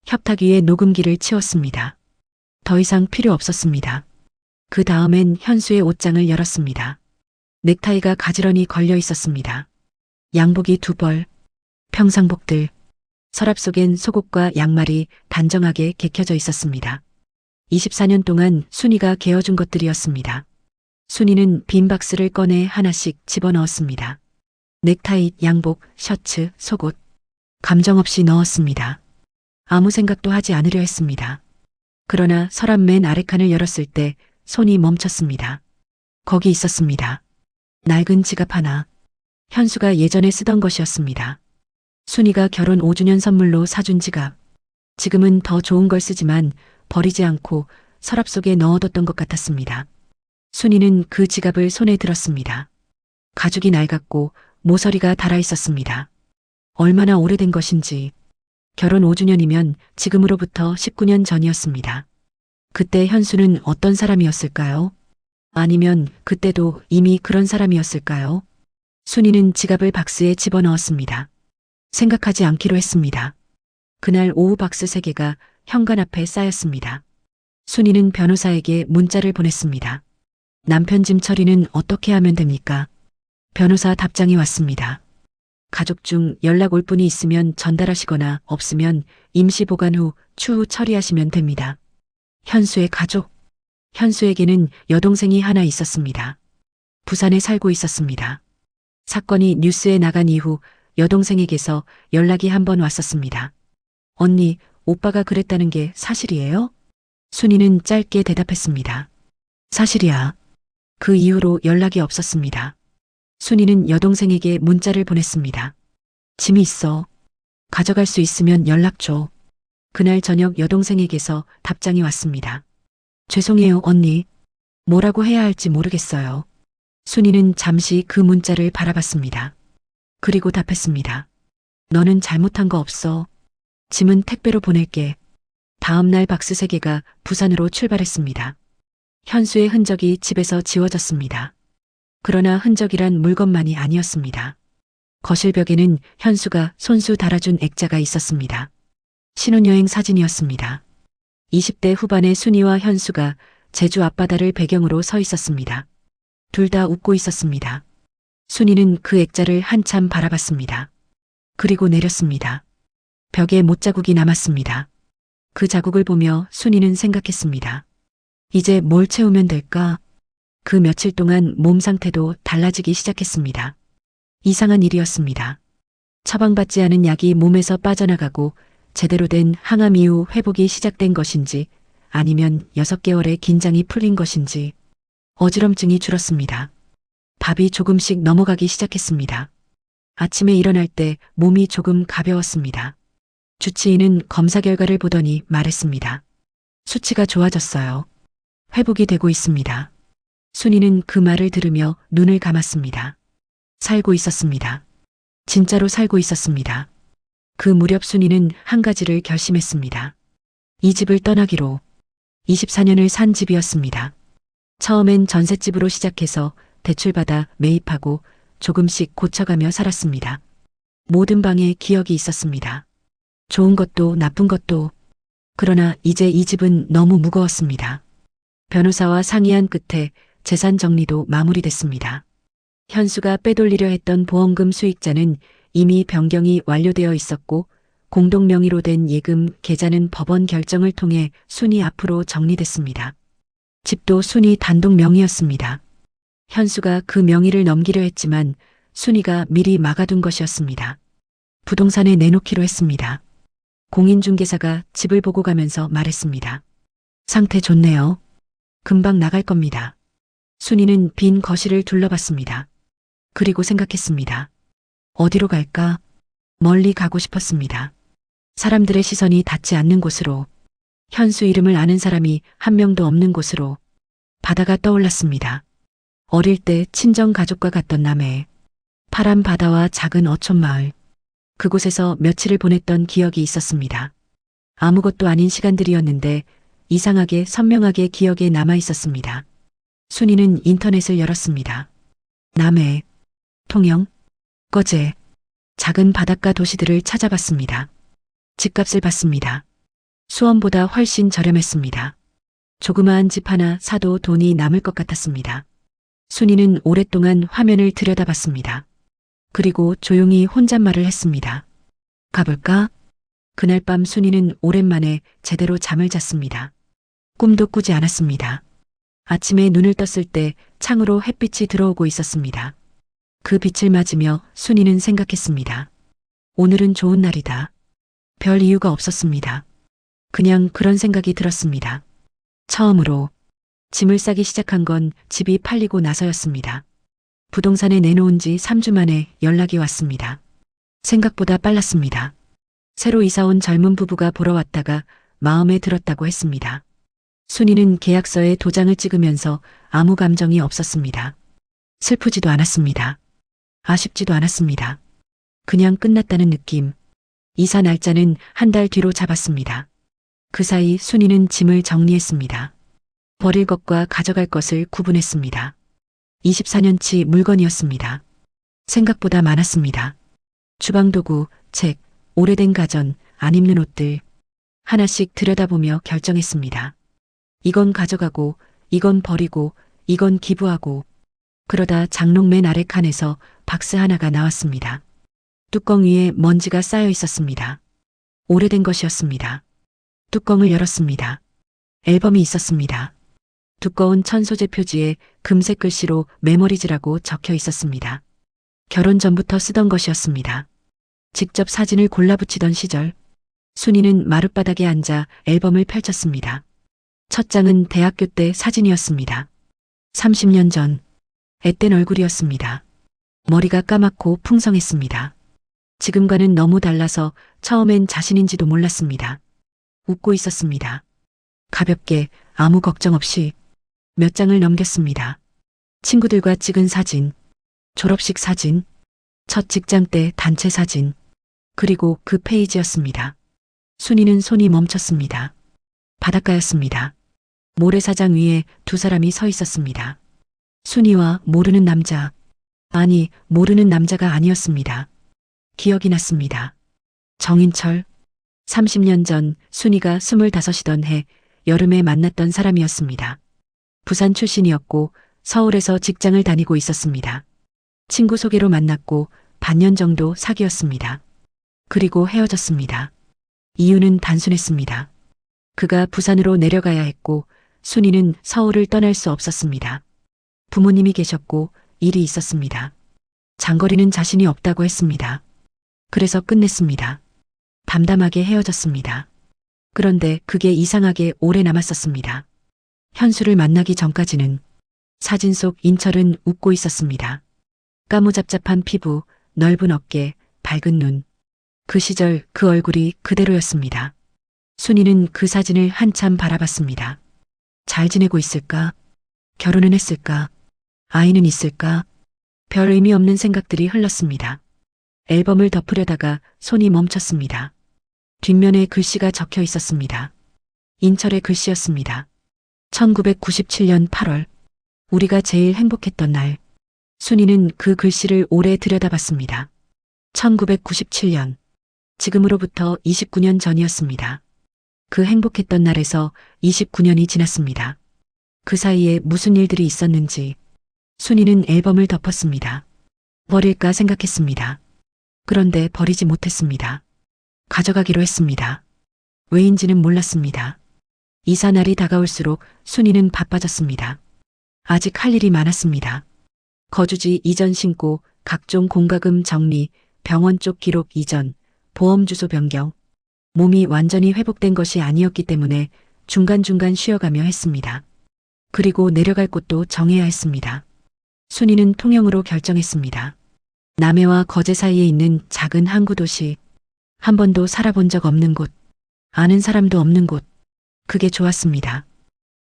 협탁 위에 녹음기를 치웠습니다. 더 이상 필요 없었습니다. 그 다음엔 현수의 옷장을 열었습니다. 넥타이가 가지런히 걸려 있었습니다. 양복이 2벌, 평상복들, 서랍 속엔 속옷과 양말이 단정하게 개켜져 있었습니다. 24년 동안 순이가 개어준 것들이었습니다. 순이는 빈 박스를 꺼내 하나씩 집어넣었습니다. 넥타이, 양복, 셔츠, 속옷. 감정 없이 넣었습니다. 아무 생각도 하지 않으려 했습니다. 그러나 서랍 맨 아래 칸을 열었을 때 손이 멈췄습니다. 거기 있었습니다. 낡은 지갑 하나. 현수가 예전에 쓰던 것이었습니다. 순이가 결혼 5주년 선물로 사준 지갑. 지금은 더 좋은 걸 쓰지만 버리지 않고 서랍 속에 넣어뒀던 것 같았습니다. 순이는 그 지갑을 손에 들었습니다. 가죽이 낡았고 모서리가 달아 있었습니다. 얼마나 오래된 것인지. 결혼 5주년이면 지금으로부터 19년 전이었습니다. 그때 현수는 어떤 사람이었을까요? 아니면 그때도 이미 그런 사람이었을까요? 순이는 지갑을 박스에 집어넣었습니다. 생각하지 않기로 했습니다. 그날 오후 박스 3개가 현관 앞에 쌓였습니다. 순이는 변호사에게 문자를 보냈습니다. 남편 짐 처리는 어떻게 하면 됩니까? 변호사 답장이 왔습니다. 가족 중 연락 올 분이 있으면 전달하시거나 없으면 임시 보관 후 추후 처리하시면 됩니다. 현수의 가족. 현수에게는 여동생이 하나 있었습니다. 부산에 살고 있었습니다. 사건이 뉴스에 나간 이후 여동생에게서 연락이 한 번 왔었습니다. 언니, 오빠가 그랬다는 게 사실이에요? 순이는 짧게 대답했습니다. 사실이야. 그 이후로 연락이 없었습니다. 순이는 여동생에게 문자를 보냈습니다. 짐이 있어. 가져갈 수 있으면 연락 줘. 그날 저녁 여동생에게서 답장이 왔습니다. 죄송해요, 언니. 뭐라고 해야 할지 모르겠어요. 순이는 잠시 그 문자를 바라봤습니다. 그리고 답했습니다. 너는 잘못한 거 없어. 짐은 택배로 보낼게. 다음 날 박스 3개가 부산으로 출발했습니다. 현수의 흔적이 집에서 지워졌습니다. 그러나 흔적이란 물건만이 아니었습니다. 거실 벽에는 현수가 손수 달아준 액자가 있었습니다. 신혼여행 사진이었습니다. 20대 후반의 순이와 현수가 제주 앞바다를 배경으로 서 있었습니다. 둘 다 웃고 있었습니다. 순이는 그 액자를 한참 바라봤습니다. 그리고 내렸습니다. 벽에 못자국이 남았습니다. 그 자국을 보며 순이는 생각했습니다. 이제 뭘 채우면 될까? 그 며칠 동안 몸 상태도 달라지기 시작했습니다. 이상한 일이었습니다. 처방받지 않은 약이 몸에서 빠져나가고 제대로 된 항암 이후 회복이 시작된 것인지 아니면 6개월의 긴장이 풀린 것인지 어지럼증이 줄었습니다. 밥이 조금씩 넘어가기 시작했습니다. 아침에 일어날 때 몸이 조금 가벼웠습니다. 주치의는 검사 결과를 보더니 말했습니다. 수치가 좋아졌어요. 회복이 되고 있습니다. 순이는 그 말을 들으며 눈을 감았습니다. 살고 있었습니다. 진짜로 살고 있었습니다. 그 무렵 순이는 한 가지를 결심했습니다. 이 집을 떠나기로. 24년을 산 집이었습니다. 처음엔 전셋집으로 시작해서 대출받아 매입하고 조금씩 고쳐가며 살았습니다. 모든 방에 기억이 있었습니다. 좋은 것도 나쁜 것도. 그러나 이제 이 집은 너무 무거웠습니다. 변호사와 상의한 끝에 재산 정리도 마무리됐습니다. 현수가 빼돌리려 했던 보험금 수익자는 이미 변경이 완료되어 있었고 공동 명의로 된 예금 계좌는 법원 결정을 통해 순이 앞으로 정리됐습니다. 집도 순이 단독 명의였습니다. 현수가 그 명의를 넘기려 했지만 순이가 미리 막아둔 것이었습니다. 부동산에 내놓기로 했습니다. 공인중개사가 집을 보고 가면서 말했습니다. 상태 좋네요. 금방 나갈 겁니다. 순이는 빈 거실을 둘러봤습니다. 그리고 생각했습니다. 어디로 갈까? 멀리 가고 싶었습니다. 사람들의 시선이 닿지 않는 곳으로, 현수 이름을 아는 사람이 한 명도 없는 곳으로. 바다가 떠올랐습니다. 어릴 때 친정 가족과 갔던 남해, 파란 바다와 작은 어촌 마을. 그곳에서 며칠을 보냈던 기억이 있었습니다. 아무것도 아닌 시간들이었는데 이상하게 선명하게 기억에 남아 있었습니다. 순이는 인터넷을 열었습니다. 남해, 통영, 거제, 작은 바닷가 도시들을 찾아봤습니다. 집값을 봤습니다. 수원보다 훨씬 저렴했습니다. 조그마한 집 하나 사도 돈이 남을 것 같았습니다. 순이는 오랫동안 화면을 들여다봤습니다. 그리고 조용히 혼잣말을 했습니다. 가볼까? 그날 밤 순이는 오랜만에 제대로 잠을 잤습니다. 꿈도 꾸지 않았습니다. 아침에 눈을 떴을 때 창으로 햇빛이 들어오고 있었습니다. 그 빛을 맞으며 순이는 생각했습니다. 오늘은 좋은 날이다. 별 이유가 없었습니다. 그냥 그런 생각이 들었습니다. 처음으로 짐을 싸기 시작한 건 집이 팔리고 나서였습니다. 부동산에 내놓은 지 3주 만에 연락이 왔습니다. 생각보다 빨랐습니다. 새로 이사온 젊은 부부가 보러 왔다가 마음에 들었다고 했습니다. 순이는 계약서에 도장을 찍으면서 아무 감정이 없었습니다. 슬프지도 않았습니다. 아쉽지도 않았습니다. 그냥 끝났다는 느낌. 이사 날짜는 한 달 뒤로 잡았습니다. 그 사이 순이는 짐을 정리했습니다. 버릴 것과 가져갈 것을 구분했습니다. 24년치 물건이었습니다. 생각보다 많았습니다. 주방도구, 책, 오래된 가전, 안 입는 옷들. 하나씩 들여다보며 결정했습니다. 이건 가져가고, 이건 버리고, 이건 기부하고. 그러다 장롱 맨 아래 칸에서 박스 하나가 나왔습니다. 뚜껑 위에 먼지가 쌓여 있었습니다. 오래된 것이었습니다. 뚜껑을 열었습니다. 앨범이 있었습니다. 두꺼운 천소재 표지에 금색 글씨로 메모리즈라고 적혀 있었습니다. 결혼 전부터 쓰던 것이었습니다. 직접 사진을 골라 붙이던 시절, 순이는 마룻바닥에 앉아 앨범을 펼쳤습니다. 첫 장은 대학교 때 사진이었습니다. 30년 전, 앳된 얼굴이었습니다. 머리가 까맣고 풍성했습니다. 지금과는 너무 달라서 처음엔 자신인지도 몰랐습니다. 웃고 있었습니다. 가볍게 아무 걱정 없이 몇 장을 넘겼습니다. 친구들과 찍은 사진, 졸업식 사진, 첫 직장 때 단체 사진, 그리고 그 페이지였습니다. 순이는 손이 멈췄습니다. 바닷가였습니다. 모래사장 위에 두 사람이 서 있었습니다. 순이와 모르는 남자, 아니 모르는 남자가 아니었습니다. 기억이 났습니다. 정인철, 30년 전 순이가 25이던 해 여름에 만났던 사람이었습니다. 부산 출신이었고 서울에서 직장을 다니고 있었습니다. 친구 소개로 만났고 반년 정도 사귀었습니다. 그리고 헤어졌습니다. 이유는 단순했습니다. 그가 부산으로 내려가야 했고 순이는 서울을 떠날 수 없었습니다. 부모님이 계셨고 일이 있었습니다. 장거리는 자신이 없다고 했습니다. 그래서 끝냈습니다. 담담하게 헤어졌습니다. 그런데 그게 이상하게 오래 남았었습니다. 현수를 만나기 전까지는 사진 속 인철은 웃고 있었습니다. 까무잡잡한 피부, 넓은 어깨, 밝은 눈. 그 시절 그 얼굴이 그대로였습니다. 순이는 그 사진을 한참 바라봤습니다. 잘 지내고 있을까? 결혼은 했을까? 아이는 있을까? 별 의미 없는 생각들이 흘렀습니다. 앨범을 덮으려다가 손이 멈췄습니다. 뒷면에 글씨가 적혀 있었습니다. 인철의 글씨였습니다. 1997년 8월, 우리가 제일 행복했던 날. 순이는 그 글씨를 오래 들여다봤습니다. 1997년, 지금으로부터 29년 전이었습니다. 그 행복했던 날에서 29년이 지났습니다. 그 사이에 무슨 일들이 있었는지 순이는 앨범을 덮었습니다. 버릴까 생각했습니다. 그런데 버리지 못했습니다. 가져가기로 했습니다. 왜인지는 몰랐습니다. 이사 날이 다가올수록 순이는 바빠졌습니다. 아직 할 일이 많았습니다. 거주지 이전 신고, 각종 공과금 정리, 병원 쪽 기록 이전, 보험 주소 변경. 몸이 완전히 회복된 것이 아니었기 때문에 중간중간 쉬어가며 했습니다. 그리고 내려갈 곳도 정해야 했습니다. 순이는 통영으로 결정했습니다. 남해와 거제 사이에 있는 작은 항구 도시. 한 번도 살아본 적 없는 곳. 아는 사람도 없는 곳. 그게 좋았습니다.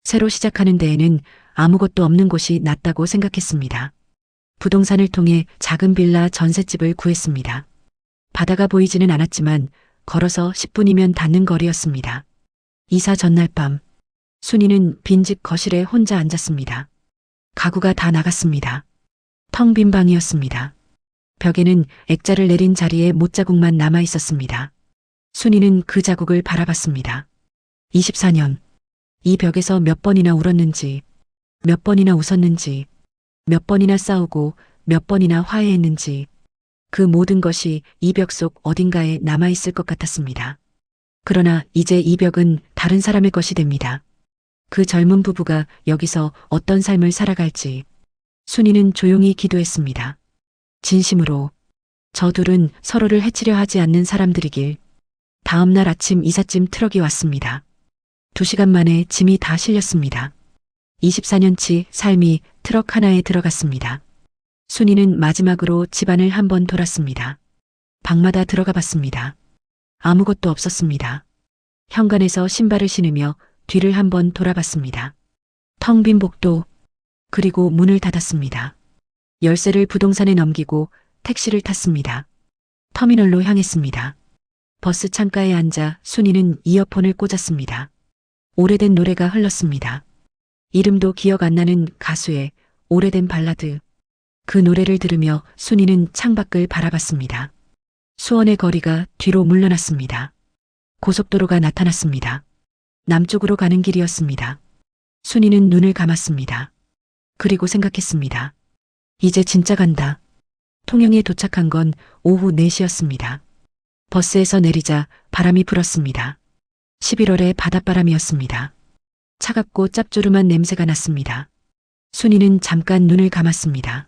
새로 시작하는 데에는 아무것도 없는 곳이 낫다고 생각했습니다. 부동산을 통해 작은 빌라 전셋집을 구했습니다. 바다가 보이지는 않았지만 걸어서 10분이면 닿는 거리였습니다. 이사 전날 밤, 순이는 빈집 거실에 혼자 앉았습니다. 가구가 다 나갔습니다. 텅 빈 방이었습니다. 벽에는 액자를 내린 자리에 못자국만 남아 있었습니다. 순이는 그 자국을 바라봤습니다. 24년, 이 벽에서 몇 번이나 울었는지, 몇 번이나 웃었는지, 몇 번이나 싸우고 몇 번이나 화해했는지, 그 모든 것이 이 벽 속 어딘가에 남아있을 것 같았습니다. 그러나 이제 이 벽은 다른 사람의 것이 됩니다. 그 젊은 부부가 여기서 어떤 삶을 살아갈지 순이는 조용히 기도했습니다. 진심으로 저 둘은 서로를 해치려 하지 않는 사람들이길. 다음 날 아침 이삿짐 트럭이 왔습니다. 2시간 만에 짐이 다 실렸습니다. 24년치 삶이 트럭 하나에 들어갔습니다. 순이는 마지막으로 집안을 한번 돌았습니다. 방마다 들어가 봤습니다. 아무것도 없었습니다. 현관에서 신발을 신으며 뒤를 한번 돌아봤습니다. 텅 빈 복도, 그리고 문을 닫았습니다. 열쇠를 부동산에 넘기고 택시를 탔습니다. 터미널로 향했습니다. 버스 창가에 앉아 순이는 이어폰을 꽂았습니다. 오래된 노래가 흘렀습니다. 이름도 기억 안 나는 가수의 오래된 발라드. 그 노래를 들으며 순이는 창밖을 바라봤습니다. 수원의 거리가 뒤로 물러났습니다. 고속도로가 나타났습니다. 남쪽으로 가는 길이었습니다. 순이는 눈을 감았습니다. 그리고 생각했습니다. 이제 진짜 간다. 통영에 도착한 건 오후 4시였습니다. 버스에서 내리자 바람이 불었습니다. 11월의 바닷바람이었습니다. 차갑고 짭조름한 냄새가 났습니다. 순이는 잠깐 눈을 감았습니다.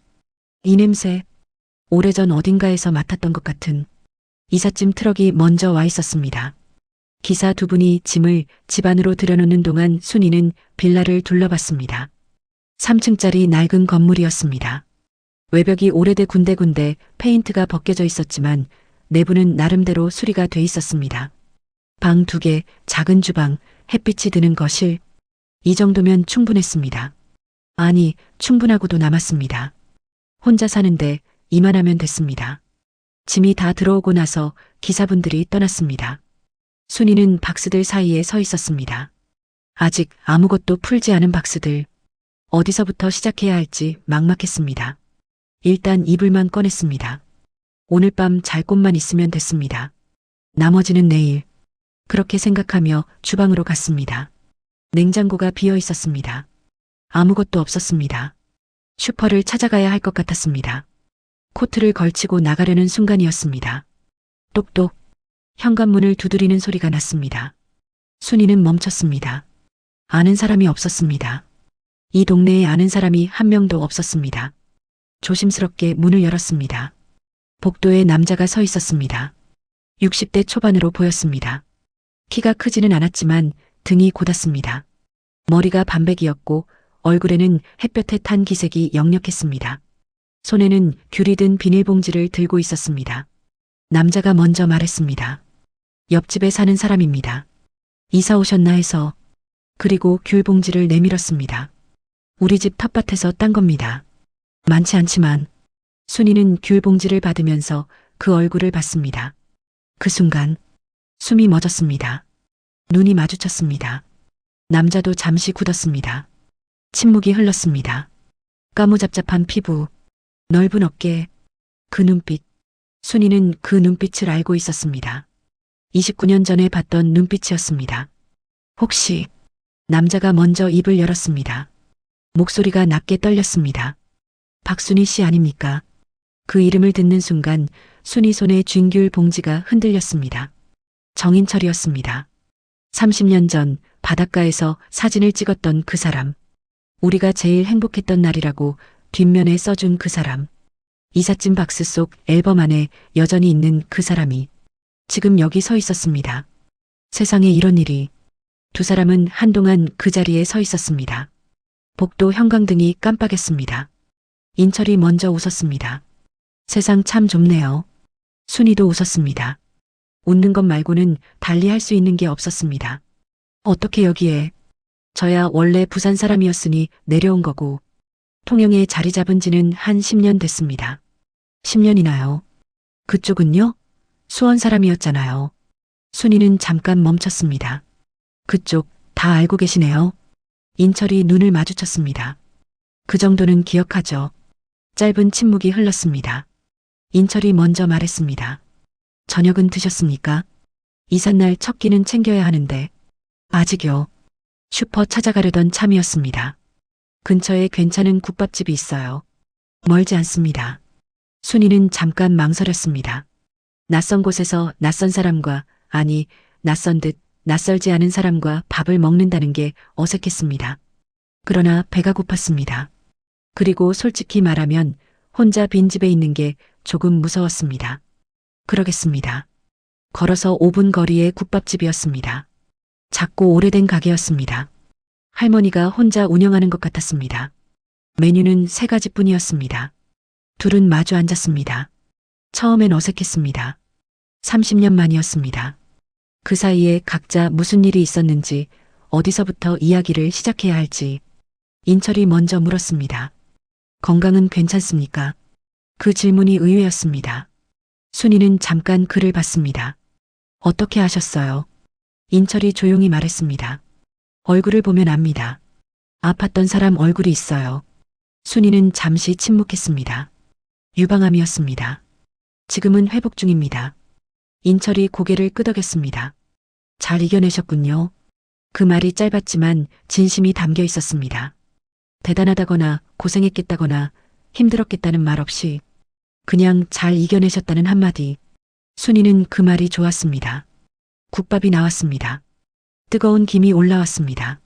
이 냄새, 오래전 어딘가에서 맡았던 것 같은. 이삿짐 트럭이 먼저 와 있었습니다. 기사 2분이 짐을 집 안으로 들여놓는 동안 순이는 빌라를 둘러봤습니다. 3층짜리 낡은 건물이었습니다. 외벽이 오래돼 군데군데 페인트가 벗겨져 있었지만 내부는 나름대로 수리가 돼 있었습니다. 방 2개, 작은 주방, 햇빛이 드는 거실. 이 정도면 충분했습니다. 아니, 충분하고도 남았습니다. 혼자 사는데 이만하면 됐습니다. 짐이 다 들어오고 나서 기사분들이 떠났습니다. 순이는 박스들 사이에 서 있었습니다. 아직 아무것도 풀지 않은 박스들. 어디서부터 시작해야 할지 막막했습니다. 일단 이불만 꺼냈습니다. 오늘 밤 잘 곳만 있으면 됐습니다. 나머지는 내일. 그렇게 생각하며 주방으로 갔습니다. 냉장고가 비어 있었습니다. 아무것도 없었습니다. 슈퍼를 찾아가야 할 것 같았습니다. 코트를 걸치고 나가려는 순간이었습니다. 똑똑. 현관문을 두드리는 소리가 났습니다. 순이는 멈췄습니다. 아는 사람이 없었습니다. 이 동네에 아는 사람이 한 명도 없었습니다. 조심스럽게 문을 열었습니다. 복도에 남자가 서 있었습니다. 60대 초반으로 보였습니다. 키가 크지는 않았지만 등이 곧았습니다. 머리가 반백이었고 얼굴에는 햇볕에 탄 기색이 역력했습니다. 손에는 귤이 든 비닐봉지를 들고 있었습니다. 남자가 먼저 말했습니다. 옆집에 사는 사람입니다. 이사 오셨나 해서. 그리고 귤 봉지를 내밀었습니다. 우리 집 텃밭에서 딴 겁니다. 많지 않지만. 순이는 귤 봉지를 받으면서 그 얼굴을 봤습니다. 그 순간 숨이 멎었습니다. 눈이 마주쳤습니다. 남자도 잠시 굳었습니다. 침묵이 흘렀습니다. 까무잡잡한 피부, 넓은 어깨, 그 눈빛. 순이는 그 눈빛을 알고 있었습니다. 29년 전에 봤던 눈빛이었습니다. 혹시 남자가 먼저 입을 열었습니다. 목소리가 낮게 떨렸습니다. 박순희 씨 아닙니까? 그 이름을 듣는 순간 순이 손에 쥔 귤 봉지가 흔들렸습니다. 정인철이었습니다. 30년 전 바닷가에서 사진을 찍었던 그 사람. 우리가 제일 행복했던 날이라고 뒷면에 써준 그 사람. 이삿짐 박스 속 앨범 안에 여전히 있는 그 사람이 지금 여기 서 있었습니다. 세상에 이런 일이. 두 사람은 한동안 그 자리에 서 있었습니다. 복도 형광등이 깜빡했습니다. 인철이 먼저 웃었습니다. 세상 참 좁네요. 순이도 웃었습니다. 웃는 것 말고는 달리 할 수 있는 게 없었습니다. 어떻게 여기에? 저야 원래 부산 사람이었으니 내려온 거고 통영에 자리 잡은 지는 한 10년 됐습니다. 10년이나요? 그쪽은요? 수원 사람이었잖아요. 순이는 잠깐 멈췄습니다. 그쪽 다 알고 계시네요. 인철이 눈을 마주쳤습니다. 그 정도는 기억하죠. 짧은 침묵이 흘렀습니다. 인철이 먼저 말했습니다. 저녁은 드셨습니까? 이삿날 첫 끼는 챙겨야 하는데. 아직요. 슈퍼 찾아가려던 참이었습니다. 근처에 괜찮은 국밥집이 있어요. 멀지 않습니다. 순이는 잠깐 망설였습니다. 낯선 곳에서 낯선 사람과, 아니, 낯선 듯 낯설지 않은 사람과 밥을 먹는다는 게 어색했습니다. 그러나 배가 고팠습니다. 그리고 솔직히 말하면 혼자 빈집에 있는 게 조금 무서웠습니다. 그러겠습니다. 걸어서 5분 거리의 국밥집이었습니다. 작고 오래된 가게였습니다. 할머니가 혼자 운영하는 것 같았습니다. 메뉴는 3가지뿐이었습니다. 둘은 마주 앉았습니다. 처음엔 어색했습니다. 30년 만이었습니다. 그 사이에 각자 무슨 일이 있었는지, 어디서부터 이야기를 시작해야 할지. 인철이 먼저 물었습니다. 건강은 괜찮습니까? 그 질문이 의외였습니다. 순이는 잠깐 그를 봤습니다. 어떻게 아셨어요? 인철이 조용히 말했습니다. 얼굴을 보면 압니다. 아팠던 사람 얼굴이 있어요. 순이는 잠시 침묵했습니다. 유방암이었습니다. 지금은 회복 중입니다. 인철이 고개를 끄덕였습니다. 잘 이겨내셨군요. 그 말이 짧았지만 진심이 담겨 있었습니다. 대단하다거나 고생했겠다거나 힘들었겠다는 말 없이 그냥 잘 이겨내셨다는 한마디. 순이는 그 말이 좋았습니다. 국밥이 나왔습니다. 뜨거운 김이 올라왔습니다.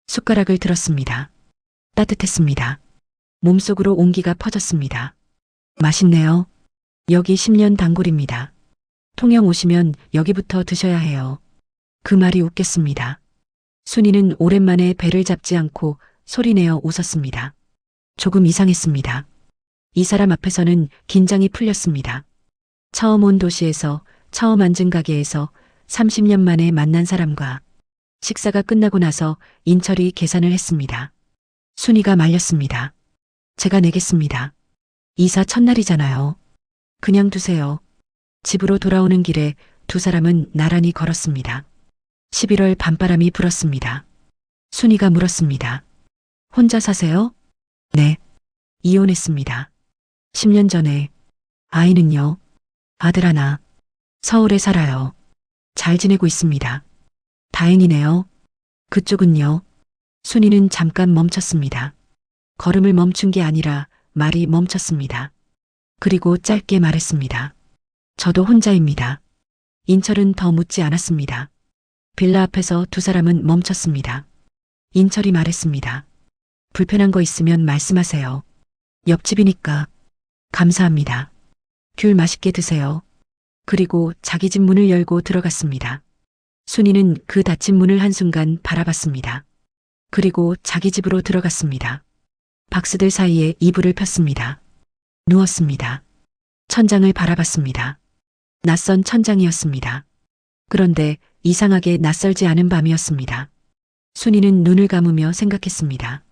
숟가락을 들었습니다. 따뜻했습니다. 몸속으로 온기가 퍼졌습니다. 맛있네요. 여기 10년 단골입니다. 통영 오시면 여기부터 드셔야 해요. 그 말이 웃겼습니다. 순이는 오랜만에 배를 잡지 않고 소리내어 웃었습니다. 조금 이상했습니다. 이 사람 앞에서는 긴장이 풀렸습니다. 처음 온 도시에서, 처음 앉은 가게에서 30년 만에 만난 사람과 식사가 끝나고 나서 인철이 계산을 했습니다. 순이가 말렸습니다. 제가 내겠습니다. 이사 첫날이잖아요. 그냥 두세요. 집으로 돌아오는 길에 두 사람은 나란히 걸었습니다. 11월 밤바람이 불었습니다. 순이가 물었습니다. 혼자 사세요? 네. 이혼했습니다. 10년 전에. 아이는요? 아들 하나. 서울에 살아요. 잘 지내고 있습니다. 다행이네요. 그쪽은요? 순이는 잠깐 멈췄습니다. 걸음을 멈춘 게 아니라 말이 멈췄습니다. 그리고 짧게 말했습니다. 저도 혼자입니다. 인철은 더 묻지 않았습니다. 빌라 앞에서 두 사람은 멈췄습니다. 인철이 말했습니다. 불편한 거 있으면 말씀하세요. 옆집이니까. 감사합니다. 귤 맛있게 드세요. 그리고 자기 집 문을 열고 들어갔습니다. 순이는 그 닫힌 문을 한순간 바라봤습니다. 그리고 자기 집으로 들어갔습니다. 박스들 사이에 이불을 폈습니다. 누웠습니다. 천장을 바라봤습니다. 낯선 천장이었습니다. 그런데 이상하게 낯설지 않은 밤이었습니다. 순이는 눈을 감으며 생각했습니다.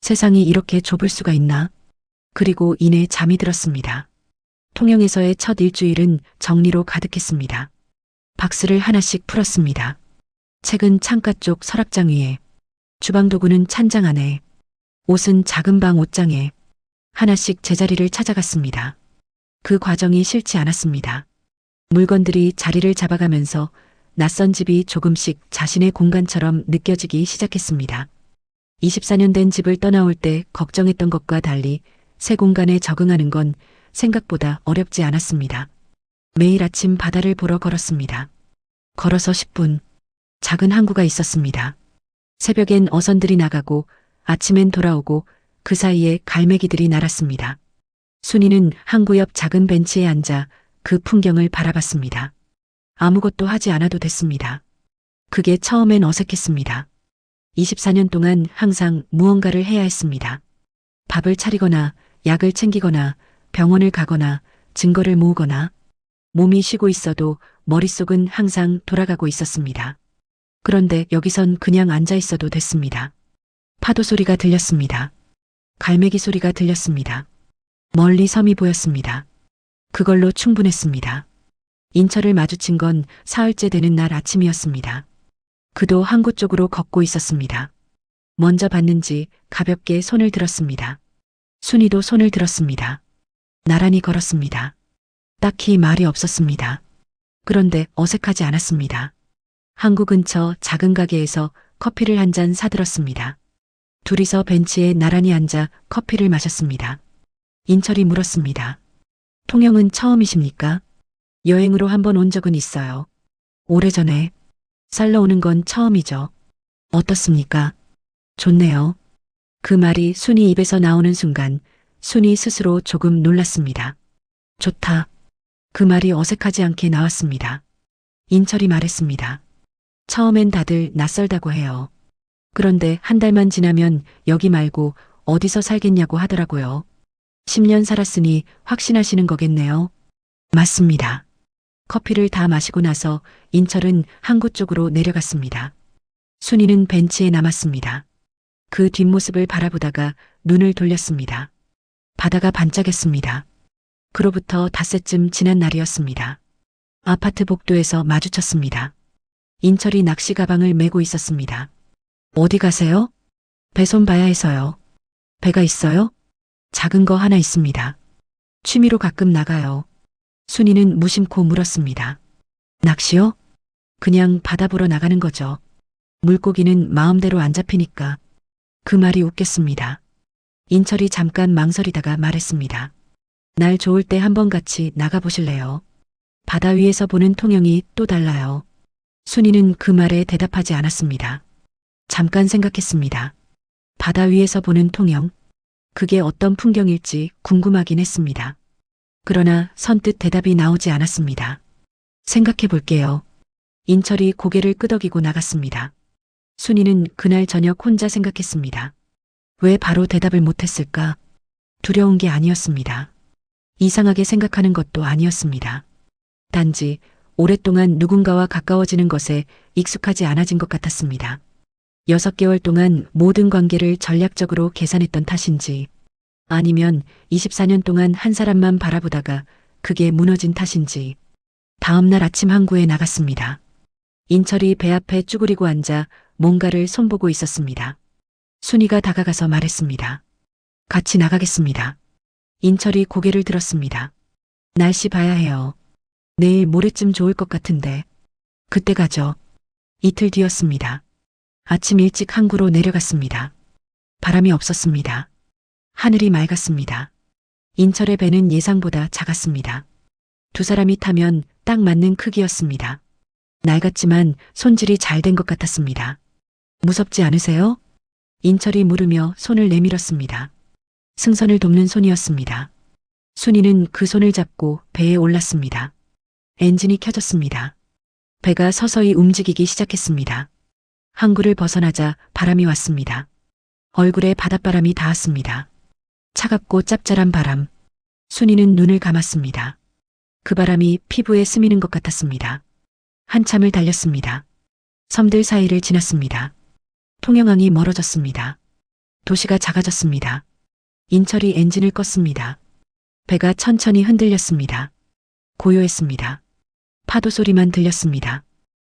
세상이 이렇게 좁을 수가 있나? 그리고 이내 잠이 들었습니다. 통영에서의 첫 일주일은 정리로 가득했습니다. 박스를 하나씩 풀었습니다. 책은 창가 쪽 서랍장 위에, 주방 도구는 찬장 안에, 옷은 작은 방 옷장에 하나씩 제자리를 찾아갔습니다. 그 과정이 싫지 않았습니다. 물건들이 자리를 잡아가면서 낯선 집이 조금씩 자신의 공간처럼 느껴지기 시작했습니다. 24년 된 집을 떠나올 때 걱정했던 것과 달리 새 공간에 적응하는 건 생각보다 어렵지 않았습니다. 매일 아침 바다를 보러 걸었습니다. 걸어서 10분. 작은 항구가 있었습니다. 새벽엔 어선들이 나가고 아침엔 돌아오고 그 사이에 갈매기들이 날았습니다. 순이는 항구 옆 작은 벤치에 앉아 그 풍경을 바라봤습니다. 아무것도 하지 않아도 됐습니다. 그게 처음엔 어색했습니다. 24년 동안 항상 무언가를 해야 했습니다. 밥을 차리거나 약을 챙기거나 병원을 가거나 증거를 모으거나 몸이 쉬고 있어도 머릿속은 항상 돌아가고 있었습니다. 그런데 여기선 그냥 앉아 있어도 됐습니다. 파도 소리가 들렸습니다. 갈매기 소리가 들렸습니다. 멀리 섬이 보였습니다. 그걸로 충분했습니다. 인철을 마주친 건 사흘째 되는 날 아침이었습니다. 그도 항구 쪽으로 걷고 있었습니다. 먼저 봤는지 가볍게 손을 들었습니다. 순이도 손을 들었습니다. 나란히 걸었습니다. 딱히 말이 없었습니다. 그런데 어색하지 않았습니다. 항구 근처 작은 가게에서 커피를 한 잔 사들었습니다. 둘이서 벤치에 나란히 앉아 커피를 마셨습니다. 인철이 물었습니다. 통영은 처음이십니까? 여행으로 한번 온 적은 있어요. 오래전에. 살러 오는 건 처음이죠. 어떻습니까? 좋네요. 그 말이 순이 입에서 나오는 순간 순이 스스로 조금 놀랐습니다. 좋다. 그 말이 어색하지 않게 나왔습니다. 인철이 말했습니다. 처음엔 다들 낯설다고 해요. 그런데 한 달만 지나면 여기 말고 어디서 살겠냐고 하더라고요. 10년 살았으니 확신하시는 거겠네요. 맞습니다. 커피를 다 마시고 나서 인철은 항구 쪽으로 내려갔습니다. 순이는 벤치에 남았습니다. 그 뒷모습을 바라보다가 눈을 돌렸습니다. 바다가 반짝였습니다. 그로부터 닷새쯤 지난 날이었습니다. 아파트 복도에서 마주쳤습니다. 인철이 낚시 가방을 메고 있었습니다. 어디 가세요? 배 좀 봐야 해서요. 배가 있어요? 작은 거 하나 있습니다. 취미로 가끔 나가요. 순이는 무심코 물었습니다. 낚시요? 그냥 바다 보러 나가는 거죠. 물고기는 마음대로 안 잡히니까. 그 말이 웃겼습니다. 인철이 잠깐 망설이다가 말했습니다. 날 좋을 때 한번 같이 나가보실래요? 바다 위에서 보는 통영이 또 달라요. 순이는 그 말에 대답하지 않았습니다. 잠깐 생각했습니다. 바다 위에서 보는 통영. 그게 어떤 풍경일지 궁금하긴 했습니다. 그러나 선뜻 대답이 나오지 않았습니다. 생각해 볼게요. 인철이 고개를 끄덕이고 나갔습니다. 순이는 그날 저녁 혼자 생각했습니다. 왜 바로 대답을 못했을까? 두려운 게 아니었습니다. 이상하게 생각하는 것도 아니었습니다. 단지 오랫동안 누군가와 가까워지는 것에 익숙하지 않아진 것 같았습니다. 6개월 동안 모든 관계를 전략적으로 계산했던 탓인지 아니면 24년 동안 한 사람만 바라보다가 그게 무너진 탓인지 다음날 아침 항구에 나갔습니다. 인철이 배 앞에 쭈그리고 앉아 뭔가를 손보고 있었습니다. 순이가 다가가서 말했습니다. 같이 나가겠습니다. 인철이 고개를 들었습니다. 날씨 봐야 해요. 내일 모레쯤 좋을 것 같은데. 그때 가죠. 이틀 뒤였습니다. 아침 일찍 항구로 내려갔습니다. 바람이 없었습니다. 하늘이 맑았습니다. 인철의 배는 예상보다 작았습니다. 두 사람이 타면 딱 맞는 크기였습니다. 낡았지만 손질이 잘 된 것 같았습니다. 무섭지 않으세요? 인철이 물으며 손을 내밀었습니다. 승선을 돕는 손이었습니다. 순이는 그 손을 잡고 배에 올랐습니다. 엔진이 켜졌습니다. 배가 서서히 움직이기 시작했습니다. 항구를 벗어나자 바람이 왔습니다. 얼굴에 바닷바람이 닿았습니다. 차갑고 짭짤한 바람. 순이는 눈을 감았습니다. 그 바람이 피부에 스미는 것 같았습니다. 한참을 달렸습니다. 섬들 사이를 지났습니다. 통영항이 멀어졌습니다. 도시가 작아졌습니다. 인철이 엔진을 껐습니다. 배가 천천히 흔들렸습니다. 고요했습니다. 파도 소리만 들렸습니다.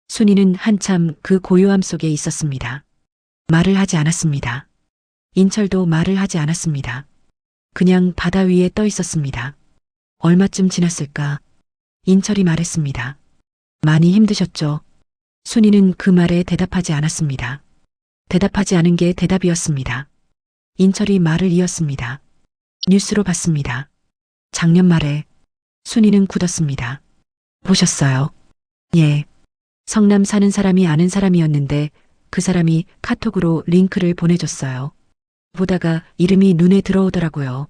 순이는 한참 그 고요함 속에 있었습니다. 말을 하지 않았습니다. 인철도 말을 하지 않았습니다. 그냥 바다 위에 떠 있었습니다. 얼마쯤 지났을까? 인철이 말했습니다. 많이 힘드셨죠? 순이는 그 말에 대답하지 않았습니다. 대답하지 않은 게 대답이었습니다. 인철이 말을 이었습니다. 뉴스로 봤습니다. 작년 말에. 순이는 굳었습니다. 보셨어요? 예. 성남 사는 사람이 아는 사람이었는데 그 사람이 카톡으로 링크를 보내줬어요. 보다가 이름이 눈에 들어오더라고요.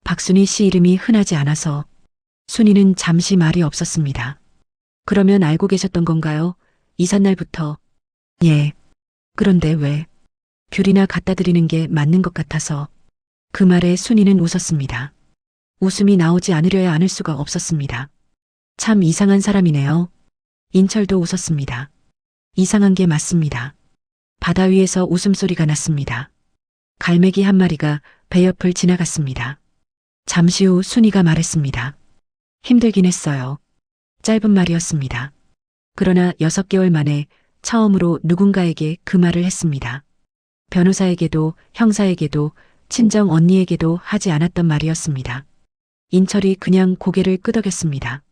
박순희 씨 이름이 흔하지 않아서. 순이는 잠시 말이 없었습니다. 그러면 알고 계셨던 건가요? 이삿날부터. 예. 그런데 왜? 귤이나 갖다 드리는 게 맞는 것 같아서. 그 말에 순이는 웃었습니다. 웃음이 나오지 않으려야 않을 수가 없었습니다. 참 이상한 사람이네요. 인철도 웃었습니다. 이상한 게 맞습니다. 바다 위에서 웃음소리가 났습니다. 갈매기 한 마리가 배 옆을 지나갔습니다. 잠시 후 순이가 말했습니다. 힘들긴 했어요. 짧은 말이었습니다. 그러나 6개월 만에 처음으로 누군가에게 그 말을 했습니다. 변호사에게도 형사에게도 친정 언니에게도 하지 않았던 말이었습니다. 인철이 그냥 고개를 끄덕였습니다.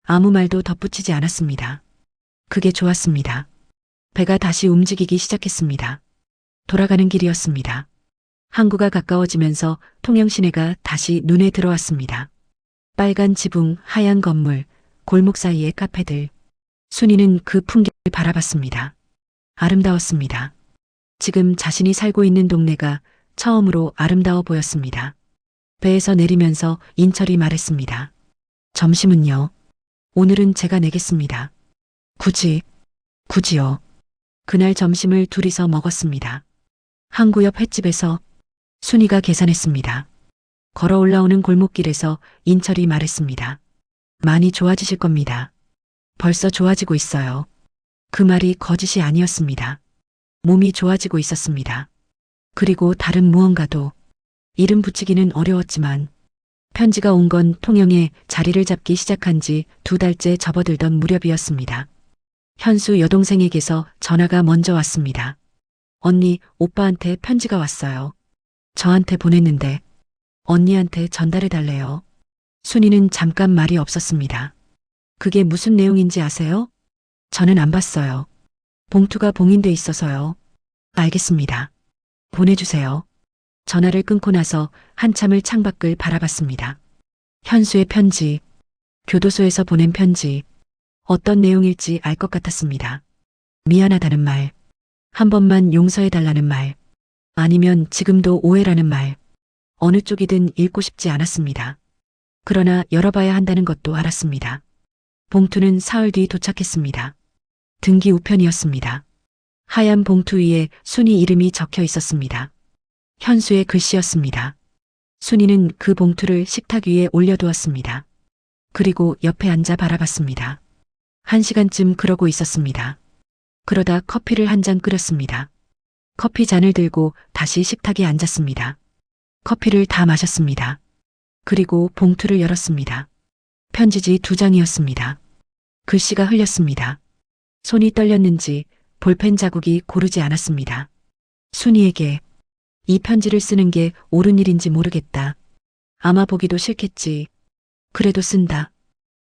아무 말도 덧붙이지 않았습니다. 그게 좋았습니다. 배가 다시 움직이기 시작했습니다. 돌아가는 길이었습니다. 항구가 가까워지면서 통영 시내가 다시 눈에 들어왔습니다. 빨간 지붕, 하얀 건물, 골목 사이의 카페들. 순이는 그 풍경을 바라봤습니다. 아름다웠습니다. 지금 자신이 살고 있는 동네가 처음으로 아름다워 보였습니다. 배에서 내리면서 인철이 말했습니다. 점심은요? 오늘은 제가 내겠습니다. 굳이요. 그날 점심을 둘이서 먹었습니다. 항구 옆 횟집에서. 순이가 계산했습니다. 걸어 올라오는 골목길에서 인철이 말했습니다. 많이 좋아지실 겁니다. 벌써 좋아지고 있어요. 그 말이 거짓이 아니었습니다. 몸이 좋아지고 있었습니다. 그리고 다른 무언가도. 이름 붙이기는 어려웠지만 편지가 온 건 통영에 자리를 잡기 시작한 지 2달째 접어들던 무렵이었습니다. 현수 여동생에게서 전화가 먼저 왔습니다. 언니, 오빠한테 편지가 왔어요. 저한테 보냈는데 언니한테 전달해달래요. 순이는 잠깐 말이 없었습니다. 그게 무슨 내용인지 아세요? 저는 안 봤어요. 봉투가 봉인돼 있어서요. 알겠습니다. 보내주세요. 전화를 끊고 나서 한참을 창밖을 바라봤습니다. 현수의 편지, 교도소에서 보낸 편지, 어떤 내용일지 알 것 같았습니다. 미안하다는 말, 한 번만 용서해달라는 말, 아니면 지금도 오해라는 말, 어느 쪽이든 읽고 싶지 않았습니다. 그러나 열어봐야 한다는 것도 알았습니다. 봉투는 사흘 뒤 도착했습니다. 등기 우편이었습니다. 하얀 봉투 위에 순이 이름이 적혀 있었습니다. 현수의 글씨였습니다. 순이는 그 봉투를 식탁 위에 올려두었습니다. 그리고 옆에 앉아 바라봤습니다. 1시간쯤 그러고 있었습니다. 그러다 커피를 한 잔 끓였습니다. 커피 잔을 들고 다시 식탁에 앉았습니다. 커피를 다 마셨습니다. 그리고 봉투를 열었습니다. 편지지 2장이었습니다. 글씨가 흘렸습니다. 손이 떨렸는지 볼펜 자국이 고르지 않았습니다. 순이에게 이 편지를 쓰는 게 옳은 일인지 모르겠다. 아마 보기도 싫겠지. 그래도 쓴다.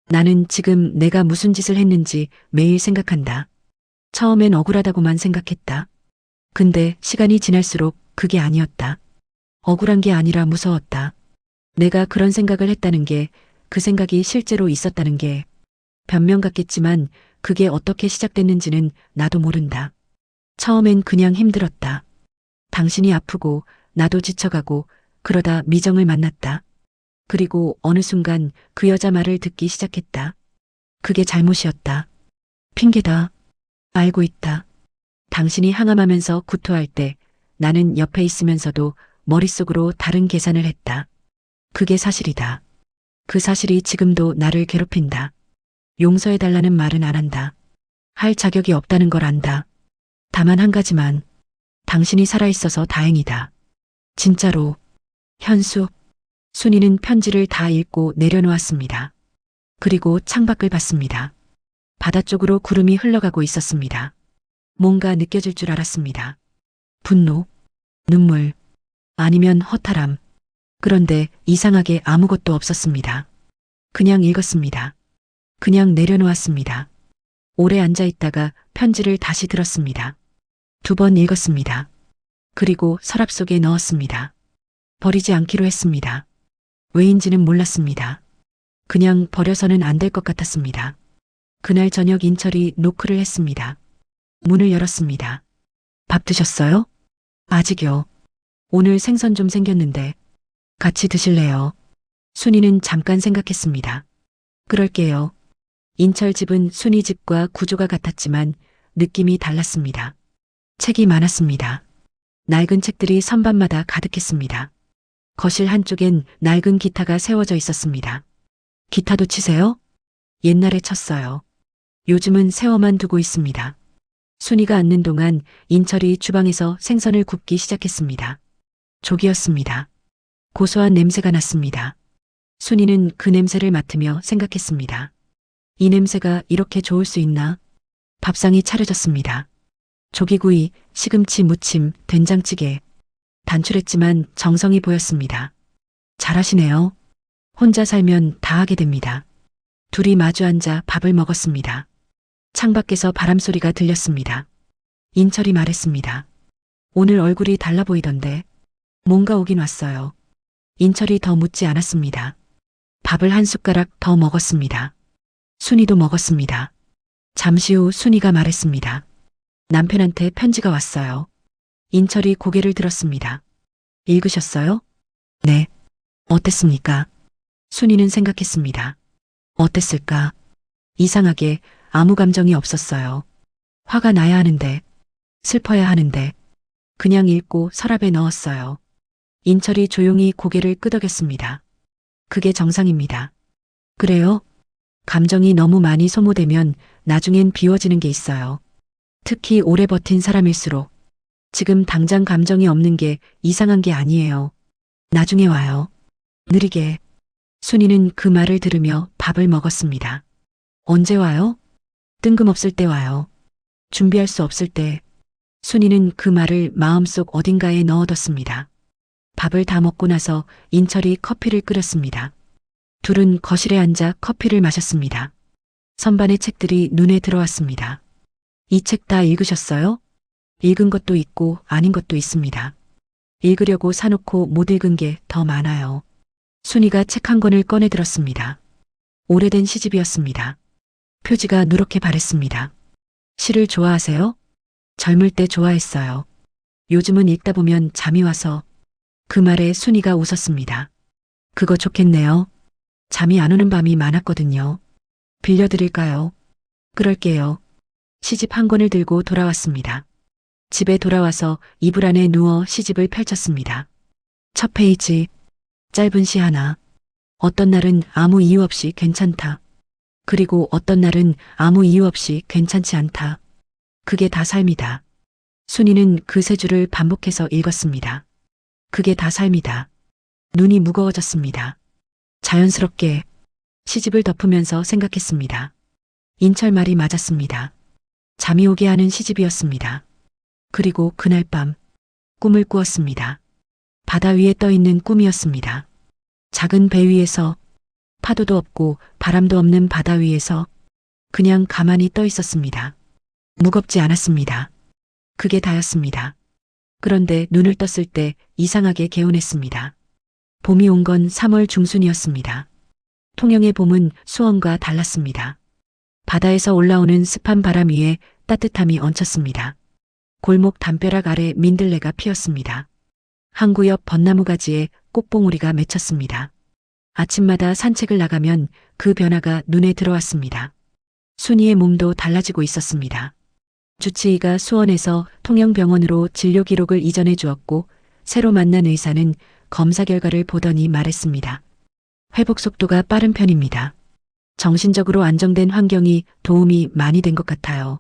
나는 지금 내가 무슨 짓을 했는지 매일 생각한다. 처음엔 억울하다고만 생각했다. 근데 시간이 지날수록 그게 아니었다. 억울한 게 아니라 무서웠다. 내가 그런 생각을 했다는 게, 그 생각이 실제로 있었다는 게. 변명 같겠지만 그게 어떻게 시작됐는지는 나도 모른다. 처음엔 그냥 힘들었다. 당신이 아프고 나도 지쳐가고 그러다 미정을 만났다. 그리고 어느 순간 그 여자 말을 듣기 시작했다. 그게 잘못이었다. 핑계다. 알고 있다. 당신이 항암하면서 구토할 때 나는 옆에 있으면서도 머릿속으로 다른 계산을 했다. 그게 사실이다. 그 사실이 지금도 나를 괴롭힌다. 용서해달라는 말은 안 한다. 할 자격이 없다는 걸 안다. 다만 한 가지만, 당신이 살아있어서 다행이다. 진짜로. 현수. 순이는 편지를 다 읽고 내려놓았습니다. 그리고 창밖을 봤습니다. 바다 쪽으로 구름이 흘러가고 있었습니다. 뭔가 느껴질 줄 알았습니다. 분노, 눈물, 아니면 허탈함. 그런데 이상하게 아무것도 없었습니다. 그냥 읽었습니다. 그냥 내려놓았습니다. 오래 앉아 있다가 편지를 다시 들었습니다. 2번 읽었습니다. 그리고 서랍 속에 넣었습니다. 버리지 않기로 했습니다. 왜인지는 몰랐습니다. 그냥 버려서는 안 될 것 같았습니다. 그날 저녁 인철이 노크를 했습니다. 문을 열었습니다. 밥 드셨어요? 아직요. 오늘 생선 좀 생겼는데 같이 드실래요? 순이는 잠깐 생각했습니다. 그럴게요. 인철 집은 순이 집과 구조가 같았지만 느낌이 달랐습니다. 책이 많았습니다. 낡은 책들이 선반마다 가득했습니다. 거실 한쪽엔 낡은 기타가 세워져 있었습니다. 기타도 치세요? 옛날에 쳤어요. 요즘은 세워만 두고 있습니다. 순이가 앉는 동안 인철이 주방에서 생선을 굽기 시작했습니다. 조기였습니다. 고소한 냄새가 났습니다. 순이는 그 냄새를 맡으며 생각했습니다. 이 냄새가 이렇게 좋을 수 있나? 밥상이 차려졌습니다. 조기구이, 시금치 무침, 된장찌개. 단출했지만 정성이 보였습니다. 잘하시네요. 혼자 살면 다 하게 됩니다. 둘이 마주 앉아 밥을 먹었습니다. 창밖에서 바람소리가 들렸습니다. 인철이 말했습니다. 오늘 얼굴이 달라 보이던데. 뭔가 오긴 왔어요. 인철이 더 묻지 않았습니다. 밥을 한 숟가락 더 먹었습니다. 순이도 먹었습니다. 잠시 후 순이가 말했습니다. 남편한테 편지가 왔어요. 인철이 고개를 들었습니다. 읽으셨어요? 네. 어땠습니까? 순이는 생각했습니다. 어땠을까? 이상하게 아무 감정이 없었어요. 화가 나야 하는데, 슬퍼야 하는데, 그냥 읽고 서랍에 넣었어요. 인철이 조용히 고개를 끄덕였습니다. 그게 정상입니다. 그래요? 감정이 너무 많이 소모되면 나중엔 비워지는 게 있어요. 특히 오래 버틴 사람일수록. 지금 당장 감정이 없는 게 이상한 게 아니에요. 나중에 와요. 느리게. 순이는 그 말을 들으며 밥을 먹었습니다. 언제 와요? 뜬금없을 때 와요. 준비할 수 없을 때. 순이는 그 말을 마음속 어딘가에 넣어뒀습니다. 밥을 다 먹고 나서 인철이 커피를 끓였습니다. 둘은 거실에 앉아 커피를 마셨습니다. 선반의 책들이 눈에 들어왔습니다. 이 책 다 읽으셨어요? 읽은 것도 있고 아닌 것도 있습니다. 읽으려고 사놓고 못 읽은 게 더 많아요. 순이가 책 한 권을 꺼내 들었습니다. 오래된 시집이었습니다. 표지가 누렇게 바랬습니다. 시를 좋아하세요? 젊을 때 좋아했어요. 요즘은 읽다 보면 잠이 와서. 그 말에 순이가 웃었습니다. 그거 좋겠네요. 잠이 안 오는 밤이 많았거든요. 빌려드릴까요? 그럴게요. 시집 한 권을 들고 돌아왔습니다. 집에 돌아와서 이불 안에 누워 시집을 펼쳤습니다. 첫 페이지, 짧은 시 하나. 어떤 날은 아무 이유 없이 괜찮다. 그리고 어떤 날은 아무 이유 없이 괜찮지 않다. 그게 다 삶이다. 순이는 그 세 줄을 반복해서 읽었습니다. 그게 다 삶이다. 눈이 무거워졌습니다. 자연스럽게 시집을 덮으면서 생각했습니다. 인철 말이 맞았습니다. 잠이 오게 하는 시집이었습니다. 그리고 그날 밤 꿈을 꾸었습니다. 바다 위에 떠 있는 꿈이었습니다. 작은 배 위에서 파도도 없고 바람도 없는 바다 위에서 그냥 가만히 떠 있었습니다. 무겁지 않았습니다. 그게 다였습니다. 그런데 눈을 떴을 때 이상하게 개운했습니다. 봄이 온 건 3월 중순이었습니다. 통영의 봄은 수원과 달랐습니다. 바다에서 올라오는 습한 바람 위에 따뜻함이 얹혔습니다. 골목 담벼락 아래 민들레가 피었습니다. 항구 옆 벚나무 가지에 꽃봉오리가 맺혔습니다. 아침마다 산책을 나가면 그 변화가 눈에 들어왔습니다. 순이의 몸도 달라지고 있었습니다. 주치의가 수원에서 통영병원으로 진료 기록을 이전해 주었고 새로 만난 의사는 검사 결과를 보더니 말했습니다. 회복 속도가 빠른 편입니다. 정신적으로 안정된 환경이 도움이 많이 된 것 같아요.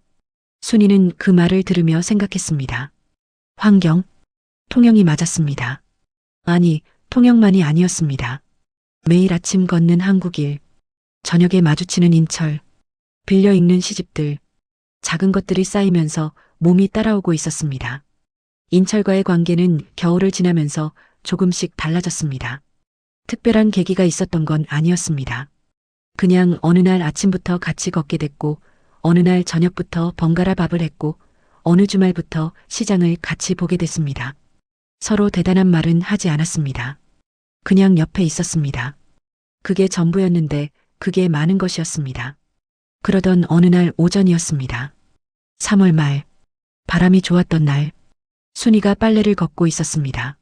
순이는 그 말을 들으며 생각했습니다. 환경? 통영이 맞았습니다. 아니, 통영만이 아니었습니다. 매일 아침 걷는 한국일, 저녁에 마주치는 인철, 빌려 읽는 시집들, 작은 것들이 쌓이면서 몸이 따라오고 있었습니다. 인철과의 관계는 겨울을 지나면서 조금씩 달라졌습니다. 특별한 계기가 있었던 건 아니었습니다. 그냥 어느 날 아침부터 같이 걷게 됐고, 어느 날 저녁부터 번갈아 밥을 했고, 어느 주말부터 시장을 같이 보게 됐습니다. 서로 대단한 말은 하지 않았습니다. 그냥 옆에 있었습니다. 그게 전부였는데 그게 많은 것이었습니다. 그러던 어느 날 오전이었습니다. 3월 말, 바람이 좋았던 날, 순이가 빨래를 걷고 있었습니다.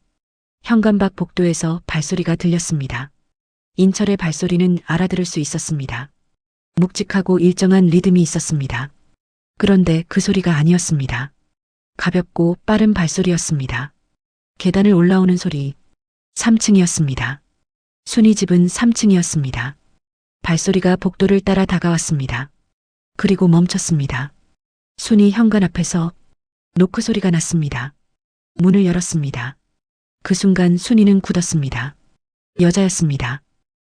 현관밖 복도에서 발소리가 들렸습니다. 인철의 발소리는 알아들을 수 있었습니다. 묵직하고 일정한 리듬이 있었습니다. 그런데 그 소리가 아니었습니다. 가볍고 빠른 발소리였습니다. 계단을 올라오는 소리, 3층이었습니다. 순이 집은 3층이었습니다. 발소리가 복도를 따라 다가왔습니다. 그리고 멈췄습니다. 순이 현관 앞에서 노크 소리가 났습니다. 문을 열었습니다. 그 순간 순이는 굳었습니다. 여자였습니다.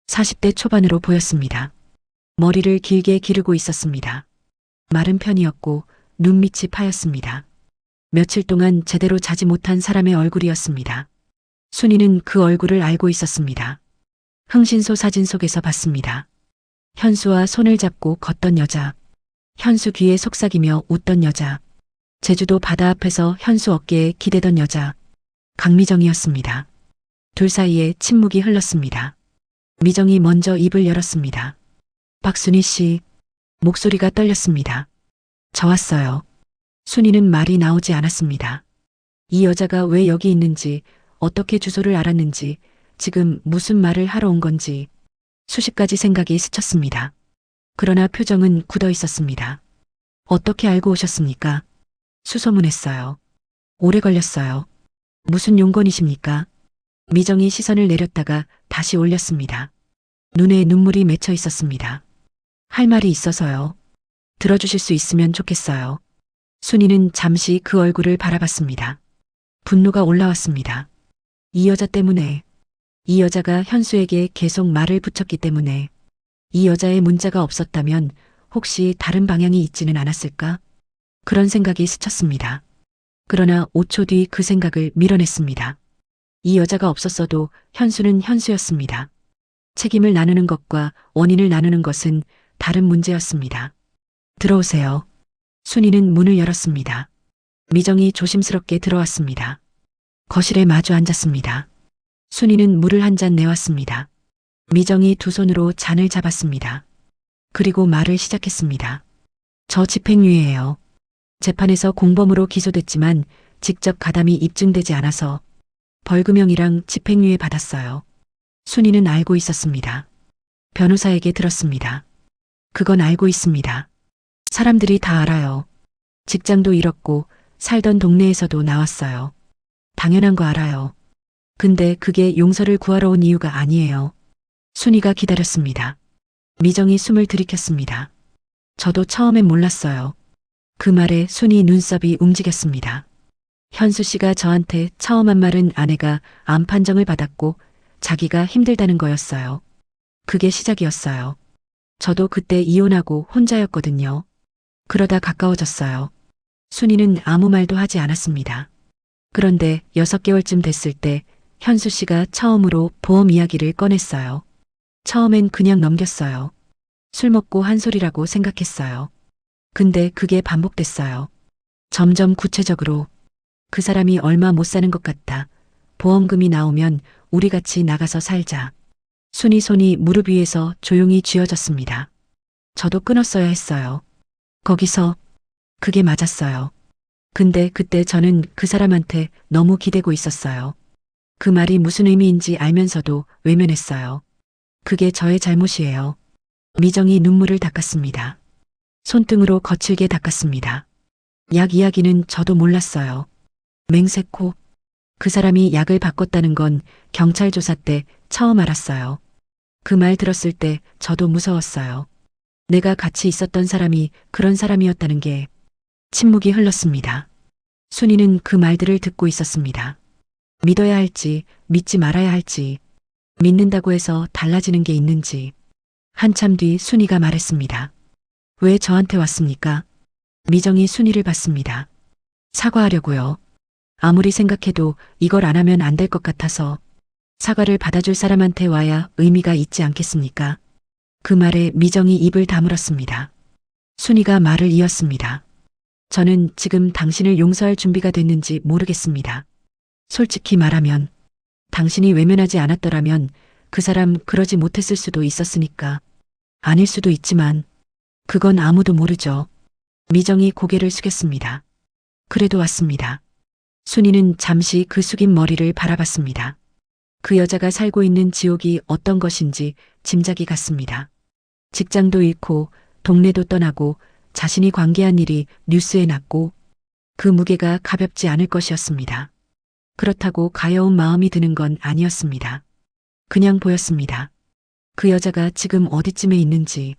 40대 초반으로 보였습니다. 머리를 길게 기르고 있었습니다. 마른 편이었고 눈밑이 파였습니다. 며칠 동안 제대로 자지 못한 사람의 얼굴이었습니다. 순이는 그 얼굴을 알고 있었습니다. 흥신소 사진 속에서 봤습니다. 현수와 손을 잡고 걷던 여자, 현수 귀에 속삭이며 웃던 여자, 제주도 바다 앞에서 현수 어깨에 기대던 여자, 강미정이었습니다. 둘 사이에 침묵이 흘렀습니다. 미정이 먼저 입을 열었습니다. 박순희 씨, 목소리가 떨렸습니다. 저 왔어요. 순이는 말이 나오지 않았습니다. 이 여자가 왜 여기 있는지, 어떻게 주소를 알았는지, 지금 무슨 말을 하러 온 건지 수십 가지 생각이 스쳤습니다. 그러나 표정은 굳어 있었습니다. 어떻게 알고 오셨습니까? 수소문했어요. 오래 걸렸어요. 무슨 용건이십니까? 미정이 시선을 내렸다가 다시 올렸습니다. 눈에 눈물이 맺혀 있었습니다. 할 말이 있어서요. 들어주실 수 있으면 좋겠어요. 순이는 잠시 그 얼굴을 바라봤습니다. 분노가 올라왔습니다. 이 여자 때문에, 이 여자가 현수에게 계속 말을 붙였기 때문에, 이 여자의 문자가 없었다면 혹시 다른 방향이 있지는 않았을까? 그런 생각이 스쳤습니다. 그러나 5초 뒤 그 생각을 밀어냈습니다. 이 여자가 없었어도 현수는 현수였습니다. 책임을 나누는 것과 원인을 나누는 것은 다른 문제였습니다. 들어오세요. 순이는 문을 열었습니다. 미정이 조심스럽게 들어왔습니다. 거실에 마주 앉았습니다. 순이는 물을 한 잔 내왔습니다. 미정이 두 손으로 잔을 잡았습니다. 그리고 말을 시작했습니다. 저 집행유예예요. 재판에서 공범으로 기소됐지만 직접 가담이 입증되지 않아서 벌금형이랑 집행유예 받았어요. 순이는 알고 있었습니다. 변호사에게 들었습니다. 그건 알고 있습니다. 사람들이 다 알아요. 직장도 잃었고 살던 동네에서도 나왔어요. 당연한 거 알아요. 근데 그게 용서를 구하러 온 이유가 아니에요. 순이가 기다렸습니다. 미정이 숨을 들이켰습니다. 저도 처음엔 몰랐어요. 그 말에 순이 눈썹이 움직였습니다. 현수 씨가 저한테 처음 한 말은 아내가 암 판정을 받았고 자기가 힘들다는 거였어요. 그게 시작이었어요. 저도 그때 이혼하고 혼자였거든요. 그러다 가까워졌어요. 순이는 아무 말도 하지 않았습니다. 그런데 6개월쯤 됐을 때 현수 씨가 처음으로 보험 이야기를 꺼냈어요. 처음엔 그냥 넘겼어요. 술 먹고 한 소리라고 생각했어요. 근데 그게 반복됐어요. 점점 구체적으로 그 사람이 얼마 못 사는 것 같다. 보험금이 나오면 우리 같이 나가서 살자. 순이 손이 무릎 위에서 조용히 쥐어졌습니다. 저도 끊었어야 했어요. 거기서 그게 맞았어요. 근데 그때 저는 그 사람한테 너무 기대고 있었어요. 그 말이 무슨 의미인지 알면서도 외면했어요. 그게 저의 잘못이에요. 미정이 눈물을 닦았습니다. 손등으로 거칠게 닦았습니다. 약 이야기는 저도 몰랐어요. 맹세코. 그 사람이 약을 바꿨다는 건 경찰 조사 때 처음 알았어요. 그 말 들었을 때 저도 무서웠어요. 내가 같이 있었던 사람이 그런 사람이었다는 게. 침묵이 흘렀습니다. 순이는 그 말들을 듣고 있었습니다. 믿어야 할지, 믿지 말아야 할지, 믿는다고 해서 달라지는 게 있는지. 한참 뒤 순이가 말했습니다. 왜 저한테 왔습니까? 미정이 순이를 봤습니다. 사과하려고요. 아무리 생각해도 이걸 안 하면 안 될 것 같아서 사과를 받아줄 사람한테 와야 의미가 있지 않겠습니까? 그 말에 미정이 입을 다물었습니다. 순이가 말을 이었습니다. 저는 지금 당신을 용서할 준비가 됐는지 모르겠습니다. 솔직히 말하면 당신이 외면하지 않았더라면 그 사람 그러지 못했을 수도 있었으니까. 아닐 수도 있지만 그건 아무도 모르죠. 미정이 고개를 숙였습니다. 그래도 왔습니다. 순이는 잠시 그 숙인 머리를 바라봤습니다. 그 여자가 살고 있는 지옥이 어떤 것인지 짐작이 갔습니다. 직장도 잃고 동네도 떠나고 자신이 관계한 일이 뉴스에 났고 그 무게가 가볍지 않을 것이었습니다. 그렇다고 가여운 마음이 드는 건 아니었습니다. 그냥 보였습니다. 그 여자가 지금 어디쯤에 있는지.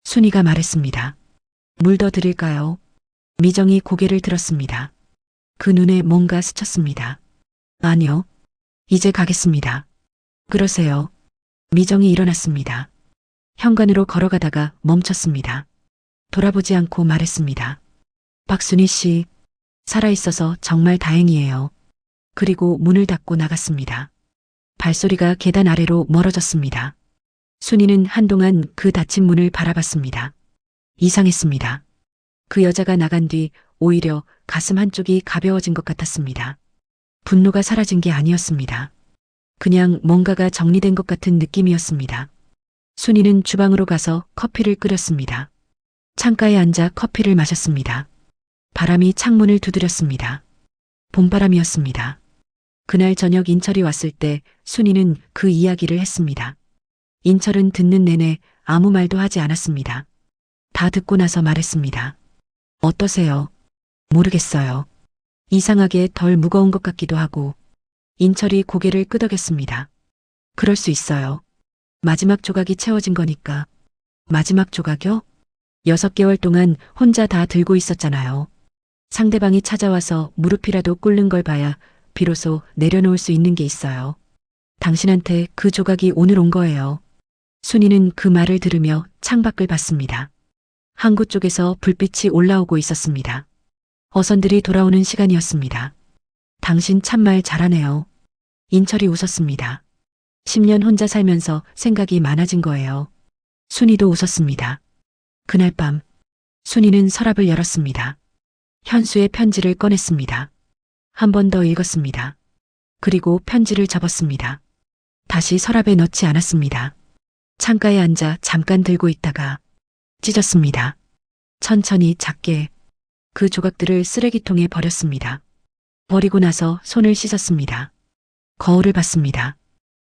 순이가 말했습니다. 물 더 드릴까요? 미정이 고개를 들었습니다. 그 눈에 뭔가 스쳤습니다. 아니요. 이제 가겠습니다. 그러세요. 미정이 일어났습니다. 현관으로 걸어가다가 멈췄습니다. 돌아보지 않고 말했습니다. 박순희 씨, 살아있어서 정말 다행이에요. 그리고 문을 닫고 나갔습니다. 발소리가 계단 아래로 멀어졌습니다. 순이는 한동안 그 닫힌 문을 바라봤습니다. 이상했습니다. 그 여자가 나간 뒤 오히려 가슴 한쪽이 가벼워진 것 같았습니다. 분노가 사라진 게 아니었습니다. 그냥 뭔가가 정리된 것 같은 느낌이었습니다. 순이는 주방으로 가서 커피를 끓였습니다. 창가에 앉아 커피를 마셨습니다. 바람이 창문을 두드렸습니다. 봄바람이었습니다. 그날 저녁 인철이 왔을 때 순이는 그 이야기를 했습니다. 인철은 듣는 내내 아무 말도 하지 않았습니다. 다 듣고 나서 말했습니다. 어떠세요? 모르겠어요. 이상하게 덜 무거운 것 같기도 하고. 인철이 고개를 끄덕였습니다. 그럴 수 있어요. 마지막 조각이 채워진 거니까. 마지막 조각이요? 6개월 동안 혼자 다 들고 있었잖아요. 상대방이 찾아와서 무릎이라도 꿇는 걸 봐야 비로소 내려놓을 수 있는 게 있어요. 당신한테 그 조각이 오늘 온 거예요. 순이는 그 말을 들으며 창밖을 봤습니다. 항구 쪽에서 불빛이 올라오고 있었습니다. 어선들이 돌아오는 시간이었습니다. 당신 참말 잘하네요. 인철이 웃었습니다. 10년 혼자 살면서 생각이 많아진 거예요. 순이도 웃었습니다. 그날 밤, 순이는 서랍을 열었습니다. 현수의 편지를 꺼냈습니다. 한 번 더 읽었습니다. 그리고 편지를 접었습니다. 다시 서랍에 넣지 않았습니다. 창가에 앉아 잠깐 들고 있다가 찢었습니다. 천천히 작게 그 조각들을 쓰레기통에 버렸습니다. 버리고 나서 손을 씻었습니다. 거울을 봤습니다.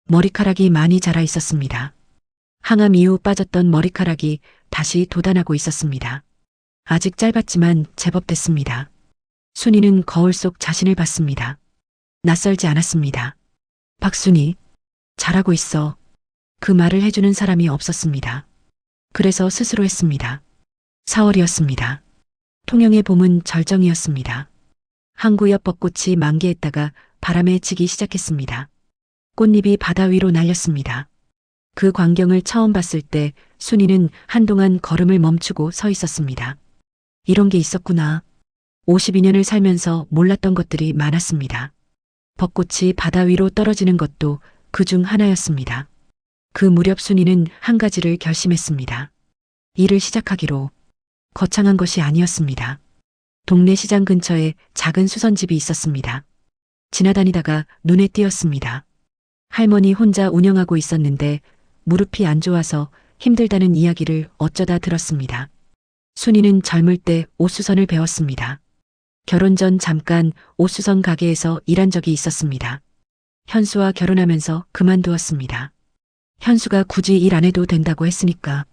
머리카락이 많이 자라 있었습니다. 항암 이후 빠졌던 머리카락이 다시 돋아나고 있었습니다. 아직 짧았지만 제법 됐습니다. 순이는 거울 속 자신을 봤습니다. 낯설지 않았습니다. 박순이, 잘하고 있어. 그 말을 해주는 사람이 없었습니다. 그래서 스스로 했습니다. 4월이었습니다. 통영의 봄은 절정이었습니다. 항구 옆 벚꽃이 만개했다가 바람에 지기 시작했습니다. 꽃잎이 바다 위로 날렸습니다. 그 광경을 처음 봤을 때 순이는 한동안 걸음을 멈추고 서 있었습니다. 이런 게 있었구나. 52년을 살면서 몰랐던 것들이 많았습니다. 벚꽃이 바다 위로 떨어지는 것도 그 중 하나였습니다. 그 무렵 순이는 한 가지를 결심했습니다. 일을 시작하기로. 거창한 것이 아니었습니다. 동네 시장 근처에 작은 수선집이 있었습니다. 지나다니다가 눈에 띄었습니다. 할머니 혼자 운영하고 있었는데 무릎이 안 좋아서 힘들다는 이야기를 어쩌다 들었습니다. 순이는 젊을 때 옷수선을 배웠습니다. 결혼 전 잠깐 옷수선 가게에서 일한 적이 있었습니다. 현수와 결혼하면서 그만두었습니다. 현수가 굳이 일 안 해도 된다고 했으니까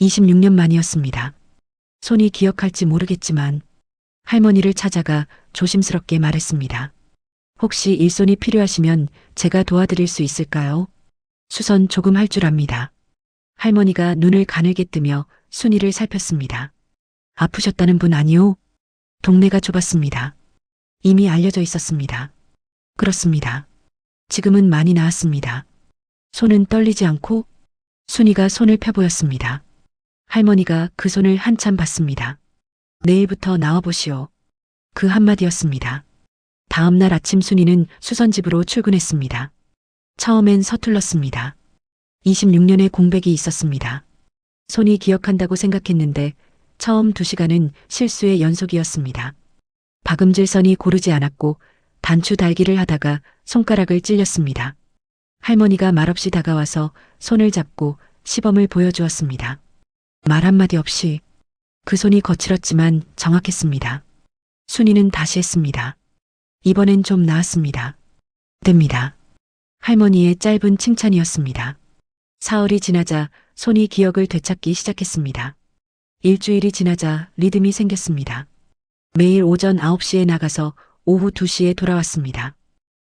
26년 만이었습니다. 손이 기억할지 모르겠지만 할머니를 찾아가 조심스럽게 말했습니다. 혹시 일손이 필요하시면 제가 도와드릴 수 있을까요? 수선 조금 할 줄 압니다. 할머니가 눈을 가늘게 뜨며 순이를 살폈습니다. 아프셨다는 분 아니오? 동네가 좁았습니다. 이미 알려져 있었습니다. 그렇습니다. 지금은 많이 나았습니다. 손은 떨리지 않고 순이가 손을 펴보였습니다. 할머니가 그 손을 한참 봤습니다. 내일부터 나와보시오. 그 한마디였습니다. 다음 날 아침 순이는 수선집으로 출근했습니다. 처음엔 서툴렀습니다. 26년의 공백이 있었습니다. 손이 기억한다고 생각했는데 처음 2시간은 실수의 연속이었습니다. 박음질 선이 고르지 않았고 단추 달기를 하다가 손가락을 찔렸습니다. 할머니가 말없이 다가와서 손을 잡고 시범을 보여주었습니다. 말 한마디 없이 그 손이 거칠었지만 정확했습니다. 순이는 다시 했습니다. 이번엔 좀 나았습니다. 됩니다. 할머니의 짧은 칭찬이었습니다. 사흘이 지나자 손이 기억을 되찾기 시작했습니다. 일주일이 지나자 리듬이 생겼습니다. 매일 오전 9시에 나가서 오후 2시에 돌아왔습니다.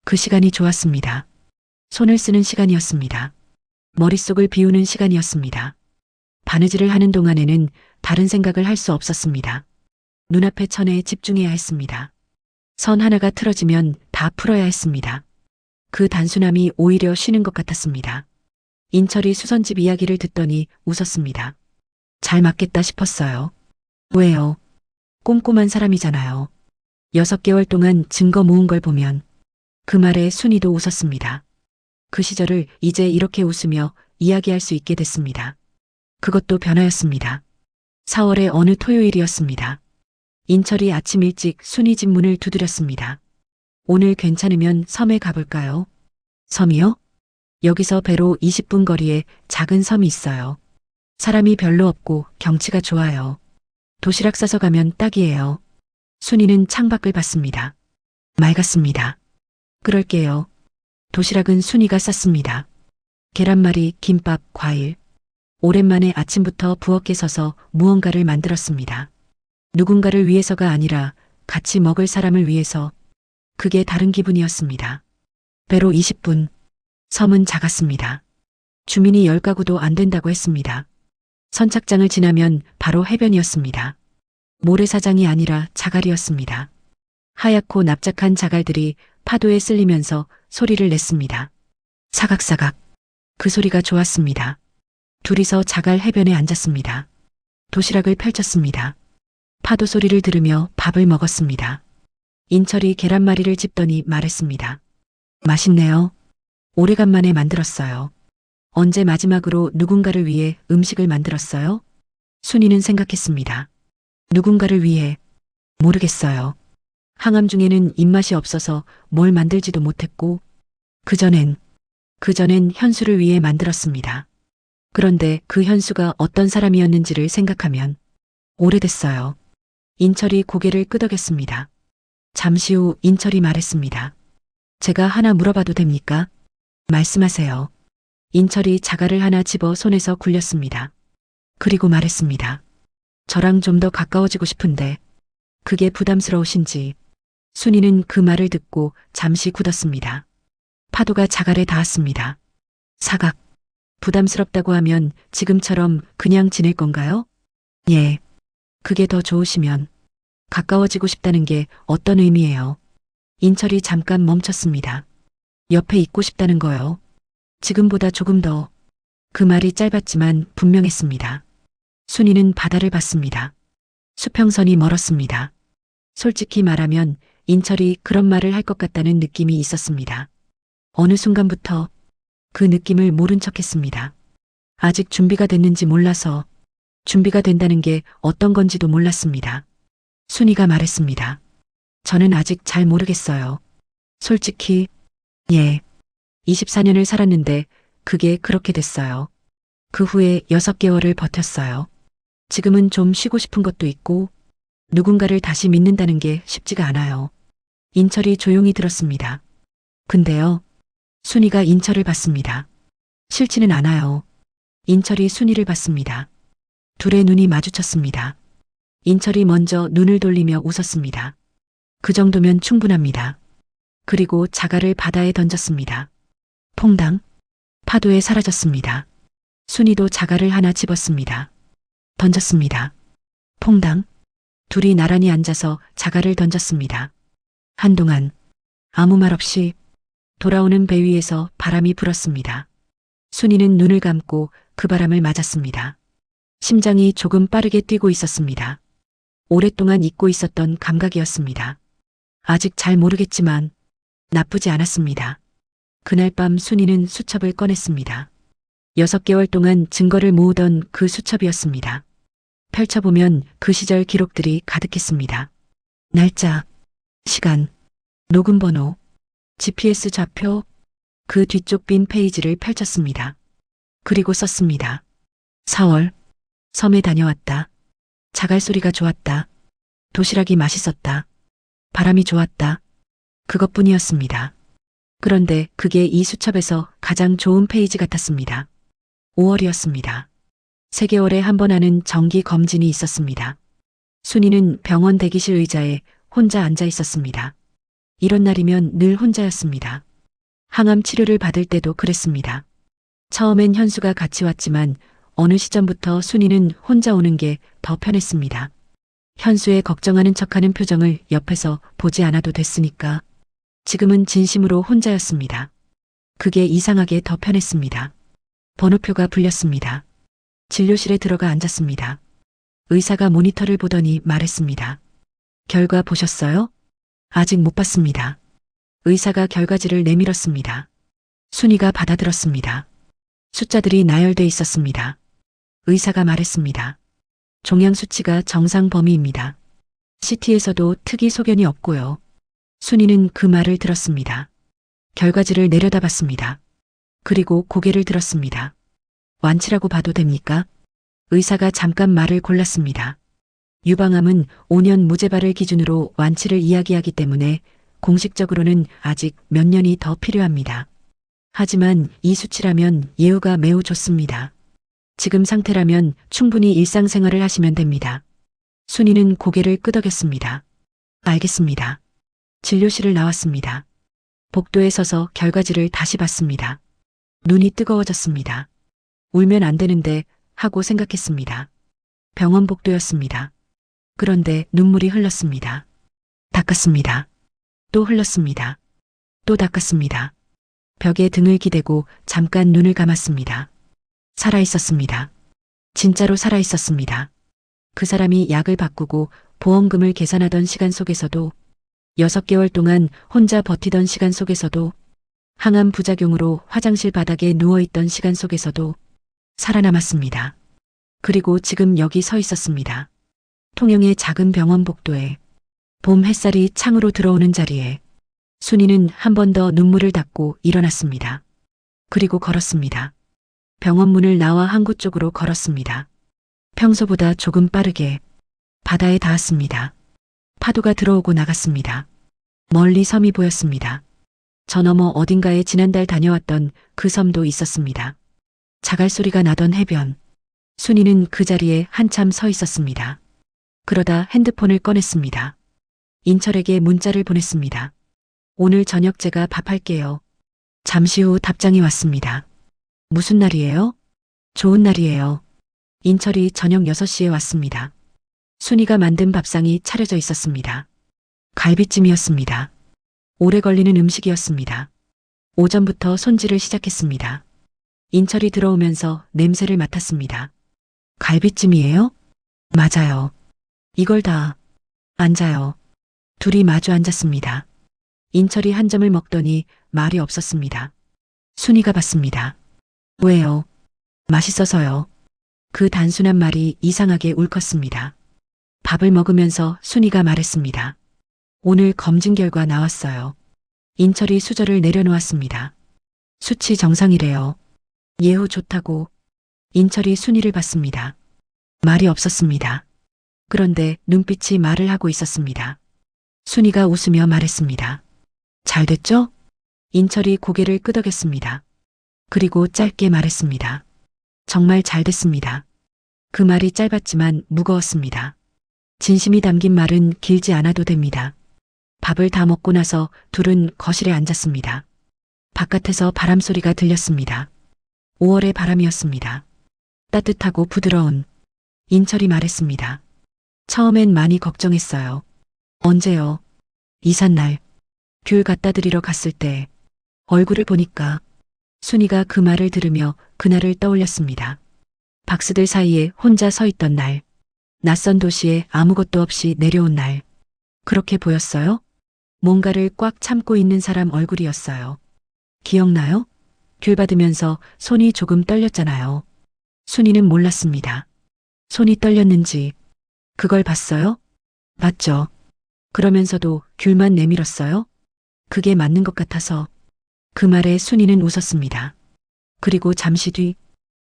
그 시간이 좋았습니다. 손을 쓰는 시간이었습니다. 머릿속을 비우는 시간이었습니다. 바느질을 하는 동안에는 다른 생각을 할 수 없었습니다. 눈앞의 천에 집중해야 했습니다. 선 하나가 틀어지면 다 풀어야 했습니다. 그 단순함이 오히려 쉬는 것 같았습니다. 인철이 수선집 이야기를 듣더니 웃었습니다. 잘 맞겠다 싶었어요. 왜요? 꼼꼼한 사람이잖아요. 6개월 동안 증거 모은 걸 보면 그 말에 순이도 웃었습니다. 그 시절을 이제 이렇게 웃으며 이야기할 수 있게 됐습니다. 그것도 변화였습니다. 4월의 어느 토요일이었습니다. 인철이 아침 일찍 순이 집 문을 두드렸습니다. 오늘 괜찮으면 섬에 가볼까요? 섬이요? 여기서 배로 20분 거리에 작은 섬이 있어요. 사람이 별로 없고 경치가 좋아요. 도시락 싸서 가면 딱이에요. 순이는 창밖을 봤습니다. 맑았습니다. 그럴게요. 도시락은 순이가 쌌습니다. 계란말이, 김밥, 과일. 오랜만에 아침부터 부엌에 서서 무언가를 만들었습니다. 누군가를 위해서가 아니라 같이 먹을 사람을 위해서. 그게 다른 기분이었습니다. 배로 20분. 섬은 작았습니다. 주민이 10가구도 안 된다고 했습니다. 선착장을 지나면 바로 해변이었습니다. 모래사장이 아니라 자갈이었습니다. 하얗고 납작한 자갈들이 파도에 쓸리면서 소리를 냈습니다. 사각사각. 그 소리가 좋았습니다. 둘이서 자갈 해변에 앉았습니다. 도시락을 펼쳤습니다. 파도 소리를 들으며 밥을 먹었습니다. 인철이 계란말이를 집더니 말했습니다. 맛있네요. 오래간만에 만들었어요. 언제 마지막으로 누군가를 위해 음식을 만들었어요? 순이는 생각했습니다. 누군가를 위해. 모르겠어요. 항암 중에는 입맛이 없어서 뭘 만들지도 못했고, 그전엔 현수를 위해 만들었습니다. 그런데 그 현수가 어떤 사람이었는지를 생각하면 오래됐어요. 인철이 고개를 끄덕였습니다. 잠시 후 인철이 말했습니다. 제가 하나 물어봐도 됩니까? 말씀하세요. 인철이 자갈을 하나 집어 손에서 굴렸습니다. 그리고 말했습니다. 저랑 좀 더 가까워지고 싶은데 그게 부담스러우신지. 순이는 그 말을 듣고 잠시 굳었습니다. 파도가 자갈에 닿았습니다. 사각. 부담스럽다고 하면 지금처럼 그냥 지낼 건가요? 예. 그게 더 좋으시면. 가까워지고 싶다는 게 어떤 의미예요? 인철이 잠깐 멈췄습니다. 옆에 있고 싶다는 거요. 지금보다 조금 더. 그 말이 짧았지만 분명했습니다. 순이는 바다를 봤습니다. 수평선이 멀었습니다. 솔직히 말하면 인철이 그런 말을 할 것 같다는 느낌이 있었습니다. 어느 순간부터 그 느낌을 모른 척했습니다. 아직 준비가 됐는지 몰라서. 준비가 된다는 게 어떤 건지도 몰랐습니다. 순이가 말했습니다. 저는 아직 잘 모르겠어요. 솔직히. 예. 24년을 살았는데 그게 그렇게 됐어요. 그 후에 6개월을 버텼어요. 지금은 좀 쉬고 싶은 것도 있고 누군가를 다시 믿는다는 게 쉽지가 않아요. 인철이 조용히 들었습니다. 근데요. 순이가 인철을 봤습니다. 싫지는 않아요. 인철이 순이를 봤습니다. 둘의 눈이 마주쳤습니다. 인철이 먼저 눈을 돌리며 웃었습니다. 그 정도면 충분합니다. 그리고 자갈을 바다에 던졌습니다. 퐁당. 파도에 사라졌습니다. 순이도 자갈을 하나 집었습니다. 던졌습니다. 퐁당. 둘이 나란히 앉아서 자갈을 던졌습니다. 한동안 아무 말 없이 돌아오는 배 위에서 바람이 불었습니다. 순이는 눈을 감고 그 바람을 맞았습니다. 심장이 조금 빠르게 뛰고 있었습니다. 오랫동안 잊고 있었던 감각이었습니다. 아직 잘 모르겠지만 나쁘지 않았습니다. 그날 밤 순이는 수첩을 꺼냈습니다. 6개월 동안 증거를 모으던 그 수첩이었습니다. 펼쳐보면 그 시절 기록들이 가득했습니다. 날짜, 시간, 녹음 번호, GPS 좌표, 그 뒤쪽 빈 페이지를 펼쳤습니다. 그리고 썼습니다. 4월, 섬에 다녀왔다. 자갈 소리가 좋았다. 도시락이 맛있었다. 바람이 좋았다. 그것뿐이었습니다. 그런데 그게 이 수첩에서 가장 좋은 페이지 같았습니다. 5월이었습니다. 3개월에 한 번 하는 정기 검진이 있었습니다. 순이는 병원 대기실 의자에 혼자 앉아 있었습니다. 이런 날이면 늘 혼자였습니다. 항암 치료를 받을 때도 그랬습니다. 처음엔 현수가 같이 왔지만 어느 시점부터 순이는 혼자 오는 게 더 편했습니다. 현수의 걱정하는 척하는 표정을 옆에서 보지 않아도 됐으니까 지금은 진심으로 혼자였습니다. 그게 이상하게 더 편했습니다. 번호표가 불렸습니다. 진료실에 들어가 앉았습니다. 의사가 모니터를 보더니 말했습니다. 결과 보셨어요? 아직 못 봤습니다. 의사가 결과지를 내밀었습니다. 순이가 받아들었습니다. 숫자들이 나열돼 있었습니다. 의사가 말했습니다. 종양 수치가 정상 범위입니다. CT에서도 특이 소견이 없고요. 순이는 그 말을 들었습니다. 결과지를 내려다봤습니다. 그리고 고개를 들었습니다. 완치라고 봐도 됩니까? 의사가 잠깐 말을 골랐습니다. 유방암은 5년 무죄발을 기준으로 완치를 이야기하기 때문에 공식적으로는 아직 몇 년이 더 필요합니다. 하지만 이 수치라면 예후가 매우 좋습니다. 지금 상태라면 충분히 일상생활을 하시면 됩니다. 순이는 고개를 끄덕였습니다. 알겠습니다. 진료실을 나왔습니다. 복도에 서서 결과지를 다시 봤습니다. 눈이 뜨거워졌습니다. 울면 안 되는데 하고 생각했습니다. 병원 복도였습니다. 그런데 눈물이 흘렀습니다. 닦았습니다. 또 흘렀습니다. 또 닦았습니다. 벽에 등을 기대고 잠깐 눈을 감았습니다. 살아있었습니다. 진짜로 살아있었습니다. 그 사람이 약을 바꾸고 보험금을 계산하던 시간 속에서도 6개월 동안 혼자 버티던 시간 속에서도 항암 부작용으로 화장실 바닥에 누워있던 시간 속에서도 살아남았습니다. 그리고 지금 여기 서 있었습니다. 통영의 작은 병원 복도에 봄 햇살이 창으로 들어오는 자리에 순이는 한 번 더 눈물을 닦고 일어났습니다. 그리고 걸었습니다. 병원 문을 나와 항구 쪽으로 걸었습니다. 평소보다 조금 빠르게 바다에 닿았습니다. 파도가 들어오고 나갔습니다. 멀리 섬이 보였습니다. 저 너머 어딘가에 지난달 다녀왔던 그 섬도 있었습니다. 자갈 소리가 나던 해변. 순이는 그 자리에 한참 서 있었습니다. 그러다 핸드폰을 꺼냈습니다. 인철에게 문자를 보냈습니다. 오늘 저녁 제가 밥할게요. 잠시 후 답장이 왔습니다. 무슨 날이에요? 좋은 날이에요. 인철이 저녁 6시에 왔습니다. 순이가 만든 밥상이 차려져 있었습니다. 갈비찜이었습니다. 오래 걸리는 음식이었습니다. 오전부터 손질을 시작했습니다. 인철이 들어오면서 냄새를 맡았습니다. 갈비찜이에요? 맞아요. 이걸 다 앉아요. 둘이 마주 앉았습니다. 인철이 한 점을 먹더니 말이 없었습니다. 순이가 봤습니다. 왜요? 맛있어서요. 그 단순한 말이 이상하게 울컥습니다. 밥을 먹으면서 순이가 말했습니다. 오늘 검진 결과 나왔어요. 인철이 수저를 내려놓았습니다. 수치 정상이래요. 예후 좋다고. 인철이 순이를 봤습니다. 말이 없었습니다. 그런데 눈빛이 말을 하고 있었습니다. 순이가 웃으며 말했습니다. 잘 됐죠? 인철이 고개를 끄덕였습니다. 그리고 짧게 말했습니다. 정말 잘 됐습니다. 그 말이 짧았지만 무거웠습니다. 진심이 담긴 말은 길지 않아도 됩니다. 밥을 다 먹고 나서 둘은 거실에 앉았습니다. 바깥에서 바람 소리가 들렸습니다. 5월의 바람이었습니다. 따뜻하고 부드러운. 인철이 말했습니다. 처음엔 많이 걱정했어요. 언제요? 이삿날. 귤 갖다 드리러 갔을 때 얼굴을 보니까. 순이가 그 말을 들으며 그날을 떠올렸습니다. 박스들 사이에 혼자 서 있던 날. 낯선 도시에 아무것도 없이 내려온 날. 그렇게 보였어요? 뭔가를 꽉 참고 있는 사람 얼굴이었어요. 기억나요? 귤 받으면서 손이 조금 떨렸잖아요. 순이는 몰랐습니다. 손이 떨렸는지. 그걸 봤어요? 봤죠. 그러면서도 귤만 내밀었어요? 그게 맞는 것 같아서. 그 말에 순이는 웃었습니다. 그리고 잠시 뒤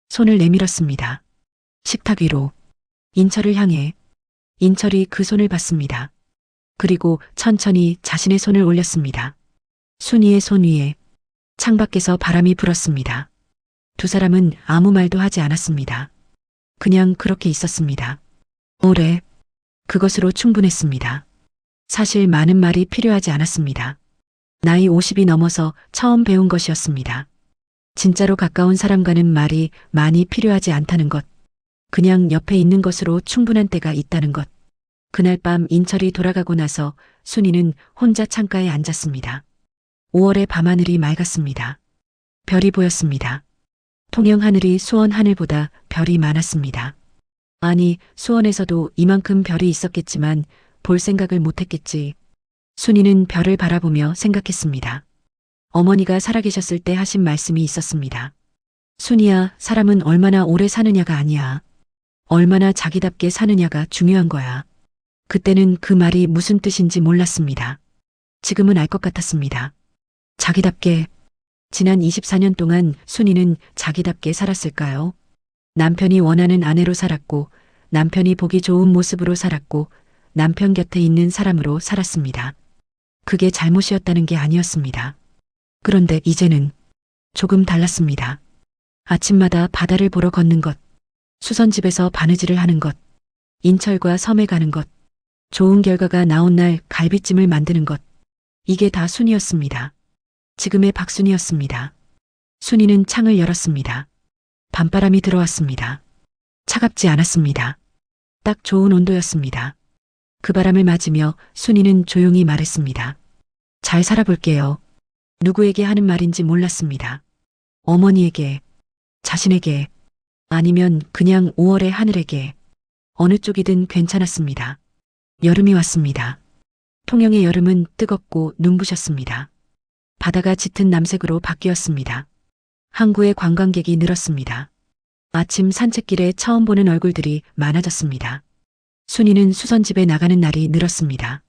손을 내밀었습니다. 식탁 위로. 인철을 향해. 인철이 그 손을 봤습니다. 그리고 천천히 자신의 손을 올렸습니다. 순이의 손 위에. 창밖에서 바람이 불었습니다. 두 사람은 아무 말도 하지 않았습니다. 그냥 그렇게 있었습니다. 오래. 그것으로 충분했습니다. 사실 많은 말이 필요하지 않았습니다. 나이 50이 넘어서 처음 배운 것이었습니다. 진짜로 가까운 사람과는 말이 많이 필요하지 않다는 것. 그냥 옆에 있는 것으로 충분한 때가 있다는 것. 그날 밤 인철이 돌아가고 나서 순이는 혼자 창가에 앉았습니다. 5월의 밤하늘이 맑았습니다. 별이 보였습니다. 통영 하늘이 수원 하늘보다 별이 많았습니다. 아니, 수원에서도 이만큼 별이 있었겠지만 볼 생각을 못했겠지. 순이는 별을 바라보며 생각했습니다. 어머니가 살아계셨을 때 하신 말씀이 있었습니다. 순이야, 사람은 얼마나 오래 사느냐가 아니야. 얼마나 자기답게 사느냐가 중요한 거야. 그때는 그 말이 무슨 뜻인지 몰랐습니다. 지금은 알 것 같았습니다. 자기답게. 지난 24년 동안 순이는 자기답게 살았을까요? 남편이 원하는 아내로 살았고, 남편이 보기 좋은 모습으로 살았고, 남편 곁에 있는 사람으로 살았습니다. 그게 잘못이었다는 게 아니었습니다. 그런데 이제는 조금 달랐습니다. 아침마다 바다를 보러 걷는 것, 수선집에서 바느질을 하는 것, 인철과 섬에 가는 것, 좋은 결과가 나온 날 갈비찜을 만드는 것, 이게 다 순이었습니다. 지금의 박순이었습니다. 순이는 창을 열었습니다. 밤바람이 들어왔습니다. 차갑지 않았습니다. 딱 좋은 온도였습니다. 그 바람을 맞으며 순이는 조용히 말했습니다. 잘 살아볼게요. 누구에게 하는 말인지 몰랐습니다. 어머니에게, 자신에게, 아니면 그냥 5월의 하늘에게, 어느 쪽이든 괜찮았습니다. 여름이 왔습니다. 통영의 여름은 뜨겁고 눈부셨습니다. 바다가 짙은 남색으로 바뀌었습니다. 항구에 관광객이 늘었습니다. 아침 산책길에 처음 보는 얼굴들이 많아졌습니다. 순이는 수선집에 나가는 날이 늘었습니다.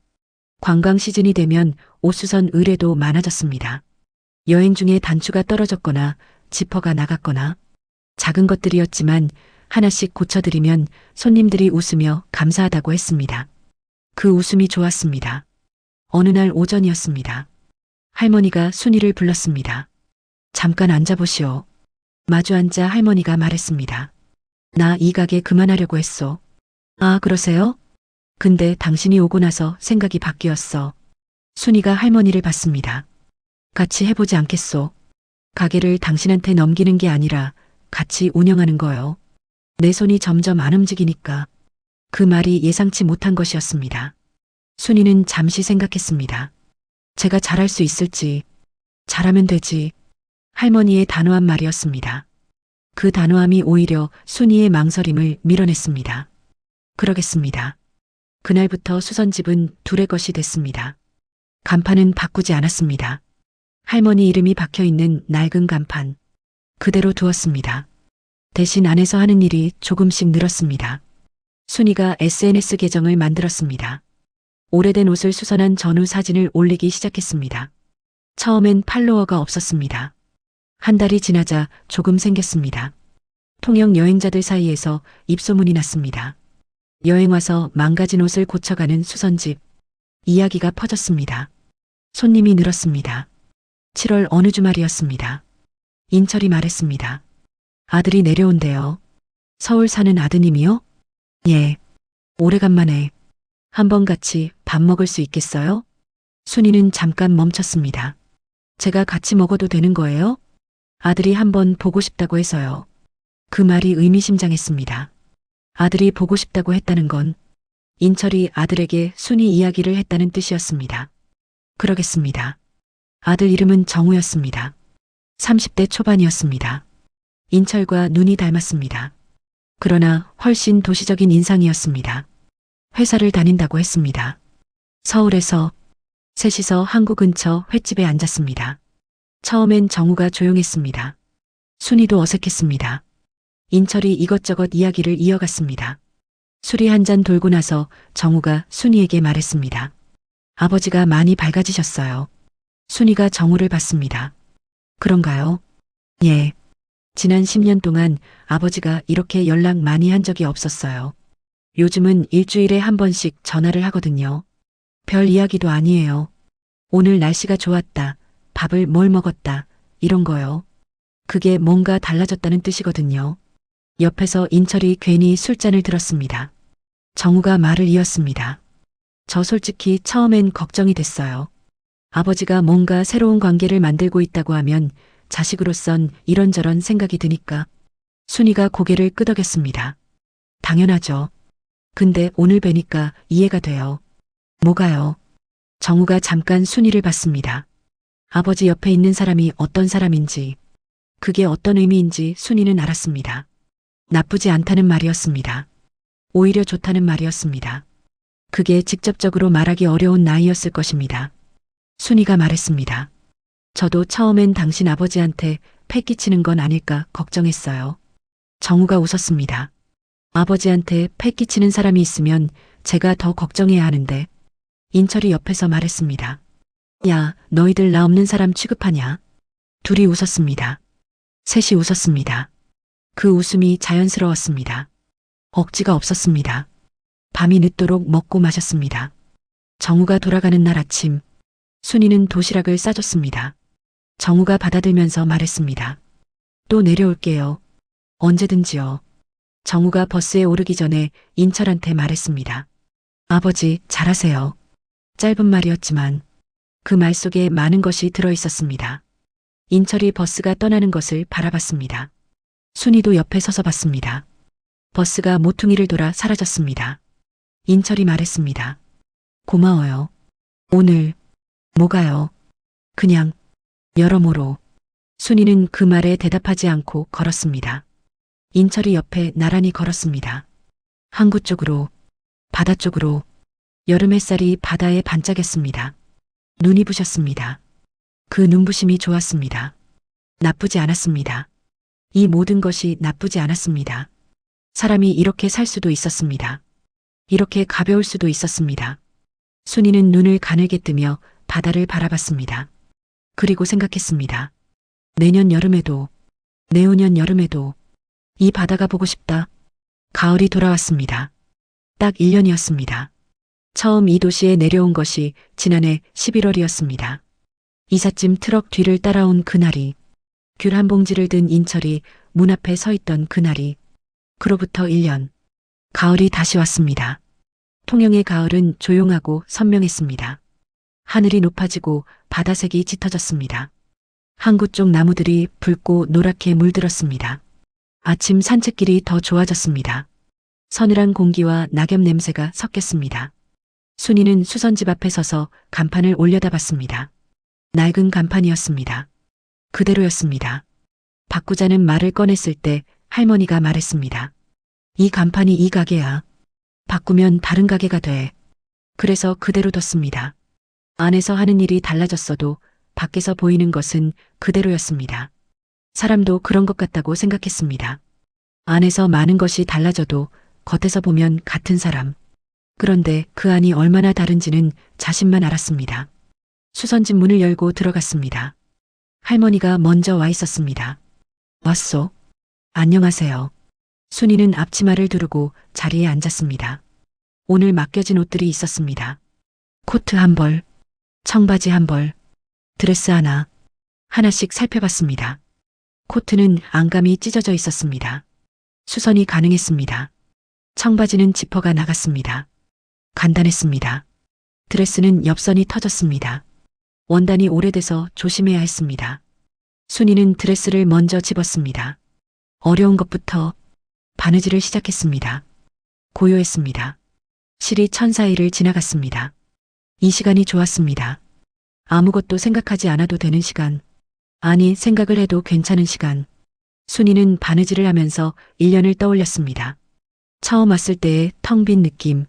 관광 시즌이 되면 옷수선 의뢰도 많아졌습니다. 여행 중에 단추가 떨어졌거나 지퍼가 나갔거나 작은 것들이었지만 하나씩 고쳐드리면 손님들이 웃으며 감사하다고 했습니다. 그 웃음이 좋았습니다. 어느 날 오전이었습니다. 할머니가 순이를 불렀습니다. 잠깐 앉아보시오. 마주 앉아 할머니가 말했습니다. 나 이 가게 그만하려고 했어. 아, 그러세요? 근데 당신이 오고 나서 생각이 바뀌었어. 순이가 할머니를 봤습니다. 같이 해보지 않겠소? 가게를 당신한테 넘기는 게 아니라 같이 운영하는 거요. 내 손이 점점 안 움직이니까. 그 말이 예상치 못한 것이었습니다. 순이는 잠시 생각했습니다. 제가 잘할 수 있을지, 잘하면 되지. 할머니의 단호한 말이었습니다. 그 단호함이 오히려 순이의 망설임을 밀어냈습니다. 그러겠습니다. 그날부터 수선집은 둘의 것이 됐습니다. 간판은 바꾸지 않았습니다. 할머니 이름이 박혀있는 낡은 간판. 그대로 두었습니다. 대신 안에서 하는 일이 조금씩 늘었습니다. 순이가 SNS 계정을 만들었습니다. 오래된 옷을 수선한 전후 사진을 올리기 시작했습니다. 처음엔 팔로워가 없었습니다. 한 달이 지나자 조금 생겼습니다. 통영 여행자들 사이에서 입소문이 났습니다. 여행 와서 망가진 옷을 고쳐가는 수선집. 이야기가 퍼졌습니다. 손님이 늘었습니다. 7월 어느 주말이었습니다. 인철이 말했습니다. 아들이 내려온대요. 서울 사는 아드님이요? 예. 오래간만에. 한번 같이 밥 먹을 수 있겠어요? 순이는 잠깐 멈췄습니다. 제가 같이 먹어도 되는 거예요? 아들이 한번 보고 싶다고 해서요. 그 말이 의미심장했습니다. 아들이 보고 싶다고 했다는 건 인철이 아들에게 순이 이야기를 했다는 뜻이었습니다. 그러겠습니다. 아들 이름은 정우였습니다. 30대 초반이었습니다. 인철과 눈이 닮았습니다. 그러나 훨씬 도시적인 인상이었습니다. 회사를 다닌다고 했습니다. 서울에서 셋이서 항구 근처 횟집에 앉았습니다. 처음엔 정우가 조용했습니다. 순이도 어색했습니다. 인철이 이것저것 이야기를 이어갔습니다. 술이 한 잔 돌고 나서 정우가 순이에게 말했습니다. 아버지가 많이 밝아지셨어요. 순이가 정우를 봤습니다. 그런가요? 예. 지난 10년 동안 아버지가 이렇게 연락 많이 한 적이 없었어요. 요즘은 일주일에 한 번씩 전화를 하거든요. 별 이야기도 아니에요. 오늘 날씨가 좋았다. 밥을 뭘 먹었다. 이런 거요. 그게 뭔가 달라졌다는 뜻이거든요. 옆에서 인철이 괜히 술잔을 들었습니다. 정우가 말을 이었습니다. 저 솔직히 처음엔 걱정이 됐어요. 아버지가 뭔가 새로운 관계를 만들고 있다고 하면 자식으로선 이런저런 생각이 드니까. 순이가 고개를 끄덕였습니다. 당연하죠. 근데 오늘 뵈니까 이해가 돼요. 뭐가요? 정우가 잠깐 순이를 봤습니다. 아버지 옆에 있는 사람이 어떤 사람인지, 그게 어떤 의미인지 순이는 알았습니다. 나쁘지 않다는 말이었습니다. 오히려 좋다는 말이었습니다. 그게 직접적으로 말하기 어려운 나이였을 것입니다. 순이가 말했습니다. 저도 처음엔 당신 아버지한테 패 끼치는 건 아닐까 걱정했어요. 정우가 웃었습니다. 아버지한테 패 끼치는 사람이 있으면 제가 더 걱정해야 하는데. 인철이 옆에서 말했습니다. 야, 너희들 나 없는 사람 취급하냐? 둘이 웃었습니다. 셋이 웃었습니다. 그 웃음이 자연스러웠습니다. 억지가 없었습니다. 밤이 늦도록 먹고 마셨습니다. 정우가 돌아가는 날 아침, 순이는 도시락을 싸줬습니다. 정우가 받아들면서 말했습니다. 또 내려올게요. 언제든지요. 정우가 버스에 오르기 전에 인철한테 말했습니다. 아버지, 잘하세요. 짧은 말이었지만 그 말 속에 많은 것이 들어있었습니다. 인철이 버스가 떠나는 것을 바라봤습니다. 순이도 옆에 서서 봤습니다. 버스가 모퉁이를 돌아 사라졌습니다. 인철이 말했습니다. 고마워요. 오늘, 뭐가요? 그냥, 여러모로. 순이는 그 말에 대답하지 않고 걸었습니다. 인철이 옆에 나란히 걸었습니다. 항구 쪽으로, 바다 쪽으로, 여름 햇살이 바다에 반짝였습니다. 눈이 부셨습니다. 그 눈부심이 좋았습니다. 나쁘지 않았습니다. 이 모든 것이 나쁘지 않았습니다. 사람이 이렇게 살 수도 있었습니다. 이렇게 가벼울 수도 있었습니다. 순이는 눈을 가늘게 뜨며 바다를 바라봤습니다. 그리고 생각했습니다. 내년 여름에도, 내후년 여름에도 이 바다가 보고 싶다. 가을이 돌아왔습니다. 딱 1년이었습니다. 처음 이 도시에 내려온 것이 지난해 11월이었습니다. 이삿짐 트럭 뒤를 따라온 그날이, 귤 한 봉지를 든 인철이 문 앞에 서 있던 그날이, 그로부터 1년. 가을이 다시 왔습니다. 통영의 가을은 조용하고 선명했습니다. 하늘이 높아지고 바다색이 짙어졌습니다. 항구 쪽 나무들이 붉고 노랗게 물들었습니다. 아침 산책길이 더 좋아졌습니다. 서늘한 공기와 낙엽 냄새가 섞였습니다. 순이는 수선집 앞에 서서 간판을 올려다봤습니다. 낡은 간판이었습니다. 그대로였습니다. 바꾸자는 말을 꺼냈을 때 할머니가 말했습니다. 이 간판이 이 가게야. 바꾸면 다른 가게가 돼. 그래서 그대로 뒀습니다. 안에서 하는 일이 달라졌어도 밖에서 보이는 것은 그대로였습니다. 사람도 그런 것 같다고 생각했습니다. 안에서 많은 것이 달라져도 겉에서 보면 같은 사람. 그런데 그 안이 얼마나 다른지는 자신만 알았습니다. 수선집 문을 열고 들어갔습니다. 할머니가 먼저 와 있었습니다. 왔소? 안녕하세요. 순이는 앞치마를 두르고 자리에 앉았습니다. 오늘 맡겨진 옷들이 있었습니다. 코트 한 벌, 청바지 한 벌, 드레스 하나, 하나씩 살펴봤습니다. 코트는 안감이 찢어져 있었습니다. 수선이 가능했습니다. 청바지는 지퍼가 나갔습니다. 간단했습니다. 드레스는 옆선이 터졌습니다. 원단이 오래돼서 조심해야 했습니다. 순이는 드레스를 먼저 집었습니다. 어려운 것부터 바느질을 시작했습니다. 고요했습니다. 실이 천사일을 지나갔습니다. 이 시간이 좋았습니다. 아무것도 생각하지 않아도 되는 시간. 아니, 생각을 해도 괜찮은 시간. 순이는 바느질을 하면서 1년을 떠올렸습니다. 처음 왔을 때의 텅 빈 느낌.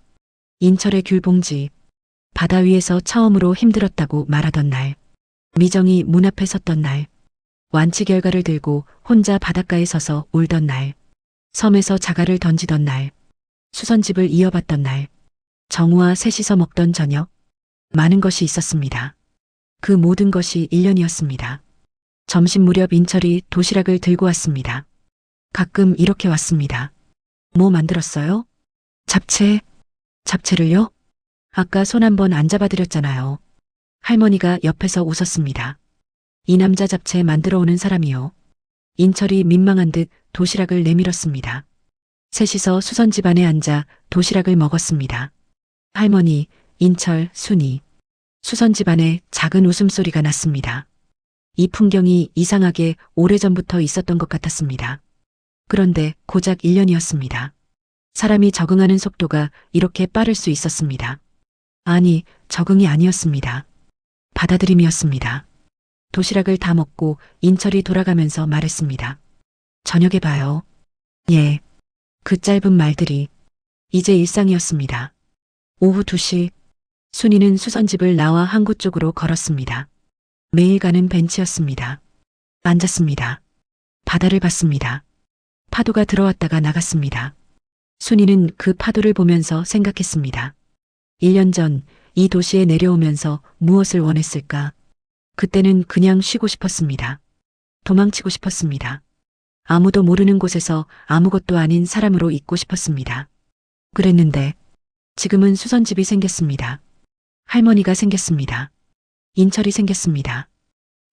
인철의 귤봉지. 바다 위에서 처음으로 힘들었다고 말하던 날. 미정이 문 앞에 섰던 날. 완치 결과를 들고 혼자 바닷가에 서서 울던 날. 섬에서 자갈을 던지던 날. 수선집을 이어봤던 날. 정우와 셋이서 먹던 저녁. 많은 것이 있었습니다. 그 모든 것이 1년이었습니다. 점심 무렵 인철이 도시락을 들고 왔습니다. 가끔 이렇게 왔습니다. 뭐 만들었어요? 잡채. 잡채를요? 아까 손 한번 안 잡아드렸잖아요. 할머니가 옆에서 웃었습니다. 이 남자 잡채 만들어 오는 사람이요. 인철이 민망한 듯 도시락을 내밀었습니다. 셋이서 수선 집안에 앉아 도시락을 먹었습니다. 할머니, 인철, 순이. 수선 집안에 작은 웃음소리가 났습니다. 이 풍경이 이상하게 오래전부터 있었던 것 같았습니다. 그런데 고작 1년이었습니다. 사람이 적응하는 속도가 이렇게 빠를 수 있었습니다. 아니, 적응이 아니었습니다. 받아들임이었습니다. 도시락을 다 먹고 인철이 돌아가면서 말했습니다. 저녁에 봐요. 예. 그 짧은 말들이 이제 일상이었습니다. 오후 2시, 순이는 수선집을 나와 항구 쪽으로 걸었습니다. 매일 가는 벤치였습니다. 앉았습니다. 바다를 봤습니다. 파도가 들어왔다가 나갔습니다. 순이는 그 파도를 보면서 생각했습니다. 1년 전 이 도시에 내려오면서 무엇을 원했을까? 그때는 그냥 쉬고 싶었습니다. 도망치고 싶었습니다. 아무도 모르는 곳에서 아무것도 아닌 사람으로 있고 싶었습니다. 그랬는데 지금은 수선집이 생겼습니다. 할머니가 생겼습니다. 인철이 생겼습니다.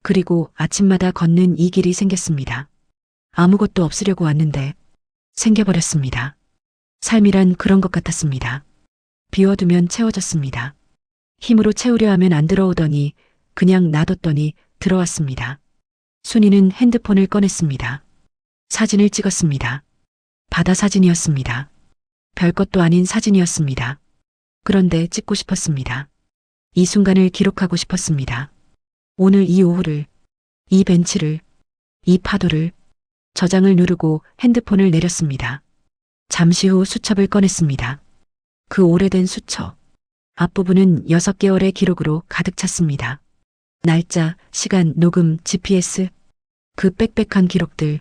그리고 아침마다 걷는 이 길이 생겼습니다. 아무것도 없으려고 왔는데 생겨버렸습니다. 삶이란 그런 것 같았습니다. 비워두면 채워졌습니다. 힘으로 채우려 하면 안 들어오더니 그냥 놔뒀더니 들어왔습니다. 순이는 핸드폰을 꺼냈습니다. 사진을 찍었습니다. 바다 사진이었습니다. 별것도 아닌 사진이었습니다. 그런데 찍고 싶었습니다. 이 순간을 기록하고 싶었습니다. 오늘 이 오후를, 이 벤치를, 이 파도를, 저장을 누르고 핸드폰을 내렸습니다. 잠시 후 수첩을 꺼냈습니다. 그 오래된 수첩. 앞부분은 6개월의 기록으로 가득 찼습니다. 날짜, 시간, 녹음, GPS. 그 빽빽한 기록들.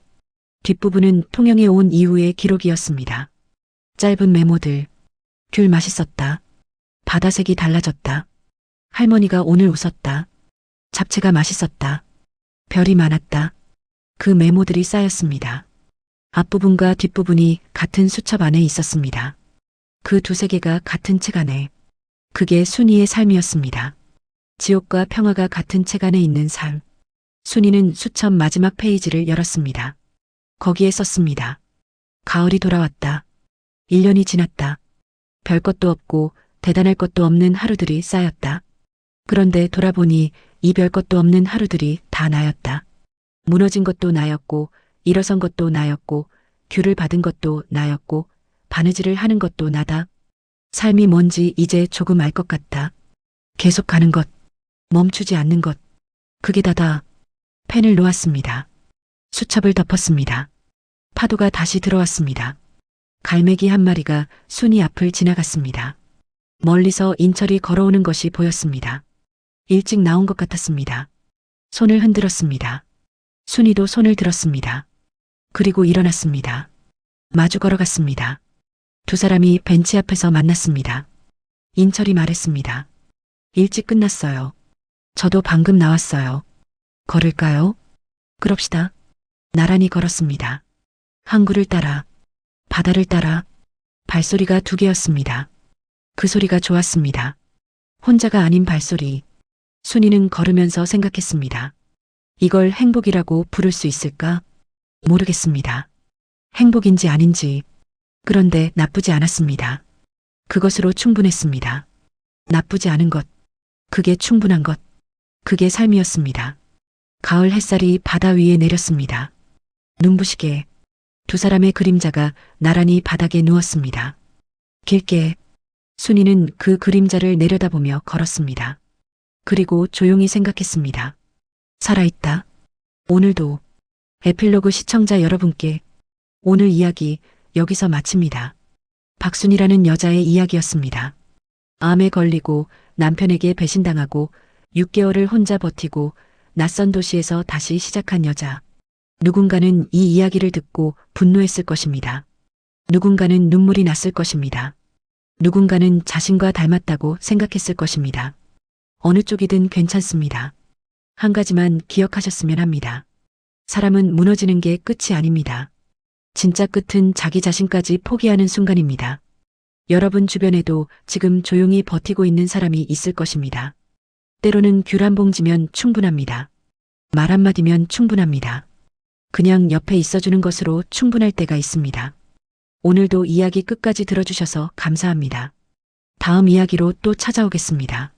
뒷부분은 통영에 온 이후의 기록이었습니다. 짧은 메모들. 귤 맛있었다. 바다색이 달라졌다. 할머니가 오늘 웃었다. 잡채가 맛있었다. 별이 많았다. 그 메모들이 쌓였습니다. 앞부분과 뒷부분이 같은 수첩 안에 있었습니다. 그 두세 개가 같은 책 안에. 그게 순이의 삶이었습니다. 지옥과 평화가 같은 책 안에 있는 삶. 순이는 수첩 마지막 페이지를 열었습니다. 거기에 썼습니다. 가을이 돌아왔다. 1년이 지났다. 별 것도 없고 대단할 것도 없는 하루들이 쌓였다. 그런데 돌아보니 이 별 것도 없는 하루들이 다 나였다. 무너진 것도 나였고 일어선 것도 나였고 귤을 받은 것도 나였고 바느질을 하는 것도 나다. 삶이 뭔지 이제 조금 알 것 같다. 계속 가는 것, 멈추지 않는 것, 그게 다다. 펜을 놓았습니다. 수첩을 덮었습니다. 파도가 다시 들어왔습니다. 갈매기 한 마리가 순이 앞을 지나갔습니다. 멀리서 인철이 걸어오는 것이 보였습니다. 일찍 나온 것 같았습니다. 손을 흔들었습니다. 순이도 손을 들었습니다. 그리고 일어났습니다. 마주 걸어갔습니다. 두 사람이 벤치 앞에서 만났습니다. 인철이 말했습니다. 일찍 끝났어요. 저도 방금 나왔어요. 걸을까요? 그럽시다. 나란히 걸었습니다. 항구를 따라, 바다를 따라, 발소리가 두 개였습니다. 그 소리가 좋았습니다. 혼자가 아닌 발소리. 순이는 걸으면서 생각했습니다. 이걸 행복이라고 부를 수 있을까? 모르겠습니다. 행복인지 아닌지. 그런데 나쁘지 않았습니다. 그것으로 충분했습니다. 나쁘지 않은 것. 그게 충분한 것. 그게 삶이었습니다. 가을 햇살이 바다 위에 내렸습니다. 눈부시게 두 사람의 그림자가 나란히 바닥에 누웠습니다. 길게 순이는 그 그림자를 내려다보며 걸었습니다. 그리고 조용히 생각했습니다. 살아있다. 오늘도. 에필로그 시청자 여러분께 오늘 이야기 여기서 마칩니다. 박순이라는 여자의 이야기였습니다. 암에 걸리고 남편에게 배신당하고 6개월을 혼자 버티고 낯선 도시에서 다시 시작한 여자. 누군가는 이 이야기를 듣고 분노했을 것입니다. 누군가는 눈물이 났을 것입니다. 누군가는 자신과 닮았다고 생각했을 것입니다. 어느 쪽이든 괜찮습니다. 한 가지만 기억하셨으면 합니다. 사람은 무너지는 게 끝이 아닙니다. 진짜 끝은 자기 자신까지 포기하는 순간입니다. 여러분 주변에도 지금 조용히 버티고 있는 사람이 있을 것입니다. 때로는 귤 한 봉지면 충분합니다. 말 한마디면 충분합니다. 그냥 옆에 있어주는 것으로 충분할 때가 있습니다. 오늘도 이야기 끝까지 들어주셔서 감사합니다. 다음 이야기로 또 찾아오겠습니다.